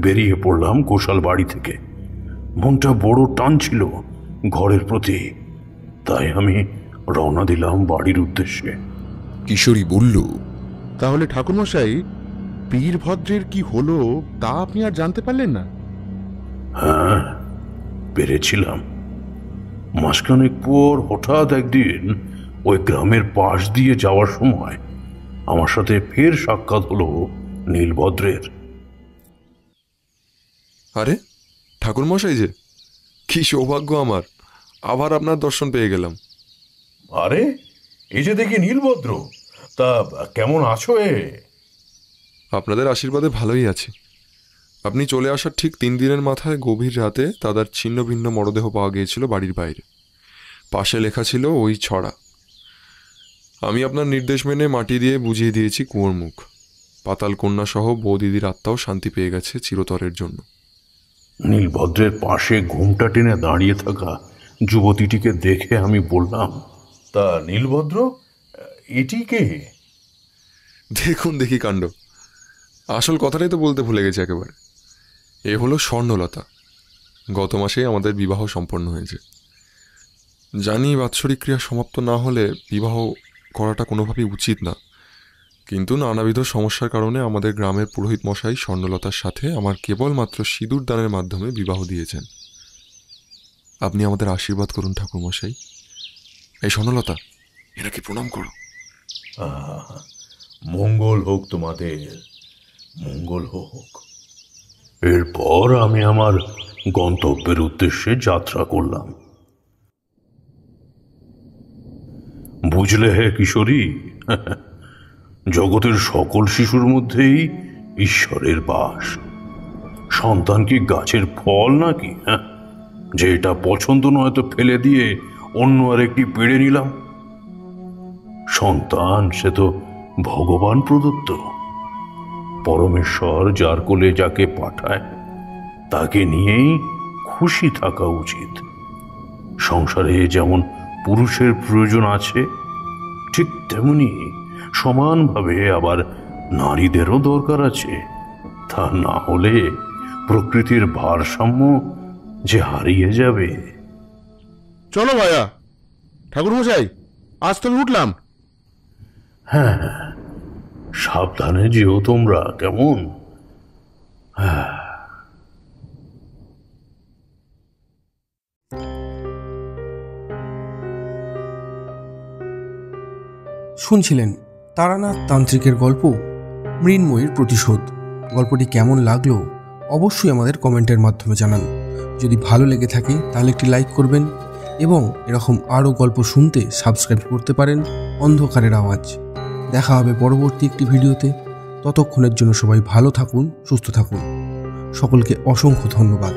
বেরিয়ে পড়লাম কোশাল বাড়ি থেকে। মনটা বড় টান ছিল ঘরের প্রতি, তাই আমি রওনা দিলাম বাড়ির উদ্দেশ্যে। কিশোরী বলল, তাহলে ঠাকুরমশাই, বীরভদ্রের কি হলো তা আপনি আর জানতে পারলেন না? হ্যাঁ, পেরেছিলাম। মাসখানেক পর হঠাৎ একদিন ওই গ্রামের পাশ দিয়ে যাওয়ার সময় আমার সাথে ফের সাক্ষাৎ হলো নীলভদ্রের। আরে ঠাকুরমশাই যে, কি সৌভাগ্য আমার, আবার আপনার দর্শন পেয়ে গেলাম। আরে এই যে দেখি নীলভদ্র, তা কেমন আছো? আপনাদের আশীর্বাদে ভালোই আছি। আপনি চলে আসার ঠিক 3 দিনের মাথায় গভীর রাতে দাদার ছিন্ন ভিন্ন মরদেহ পাওয়া গিয়েছিল বাড়ির বাইরে। পাশে লেখা ছিল ওই ছড়া। আমি আপনার নির্দেশ মেনে মাটি দিয়ে বুঝিয়ে দিয়েছি কুয়োর মুখ। পাতাল কন্যা সহ বৌদিদির আত্মাও শান্তি পেয়ে গেছে চিরতরের জন্য। নীলভদ্রের পাশে ঘুমটা টেনে দাঁড়িয়ে থাকা যুবতীটিকে দেখে আমি বললাম, তা নীলভদ্র এটি কে? দেখুন দেখি কাণ্ড, আসল কথাটাই তো বলতে ভুলে গেছে একেবারে। এ হলো স্বর্ণলতা। গত মাসেই আমাদের বিবাহ সম্পন্ন হয়েছে। জানি বাৎসরিক ক্রিয়া সমাপ্ত না হলে বিবাহ করাটা কোনোভাবেই উচিত না, কিন্তু নানাবিধ সমস্যার কারণে আমাদের গ্রামের পুরোহিত মশাই স্বর্ণলতার সাথে আমার কেবলমাত্র সিঁদুর দানের মাধ্যমে বিবাহ দিয়েছেন। আপনি আমাদের আশীর্বাদ করুন ঠাকুরমশাই। এই স্বর্ণলতা, এনাকে প্রণাম করো। মঙ্গল হোক তোমাদের, মঙ্গল হোক। এরপর আমি আমার গন্তব্যের উদ্দেশ্যে যাত্রা করলাম। বুঝলে হে কিশোরী, জগতের সকল শিশুর মধ্যেই ঈশ্বরের বাস। সন্তান কি গাছের ফল নাকি, যে এটা পছন্দ নয় তো ফেলে দিয়ে অন্য আরেকটি পেড়ে নিলাম? সন্তান সে তো ভগবান প্রদত্ত। পরমেশ্বর যার কোলে যাকে পাঠায় তাকে নিয়েই খুশি থাকা উচিত। সংসারে যেমন পুরুষের প্রয়োজন আছে, ঠিক তেমনি সমানভাবে আবার নারীদেরও দরকার আছে। তা না হলে প্রকৃতির ভারসাম্য যে হারিয়ে যাবে। চলো ভাইয়া। ঠাকুরমশাই, আজ তবে উঠলাম। হ্যাঁ, সাবধানে যেও তোমরা, কেমন? হ্যাঁ। শুনছিলেন তারানাথ তান্ত্রিকের গল্প মৃন্ময়ীর প্রতিশোধ। গল্পটি কেমন লাগলো অবশ্যই আমাদের কমেন্টের মাধ্যমে জানান। যদি ভালো লেগে থাকে তাহলে একটি লাইক করবেন এবং এরকম আরও গল্প শুনতে সাবস্ক্রাইব করতে পারেন অন্ধকারের আওয়াজ। দেখা হবে পরবর্তী একটি ভিডিওতে। ততক্ষণের জন্য সবাই ভালো থাকুন, সুস্থ থাকুন। সকলকে অসংখ্য ধন্যবাদ।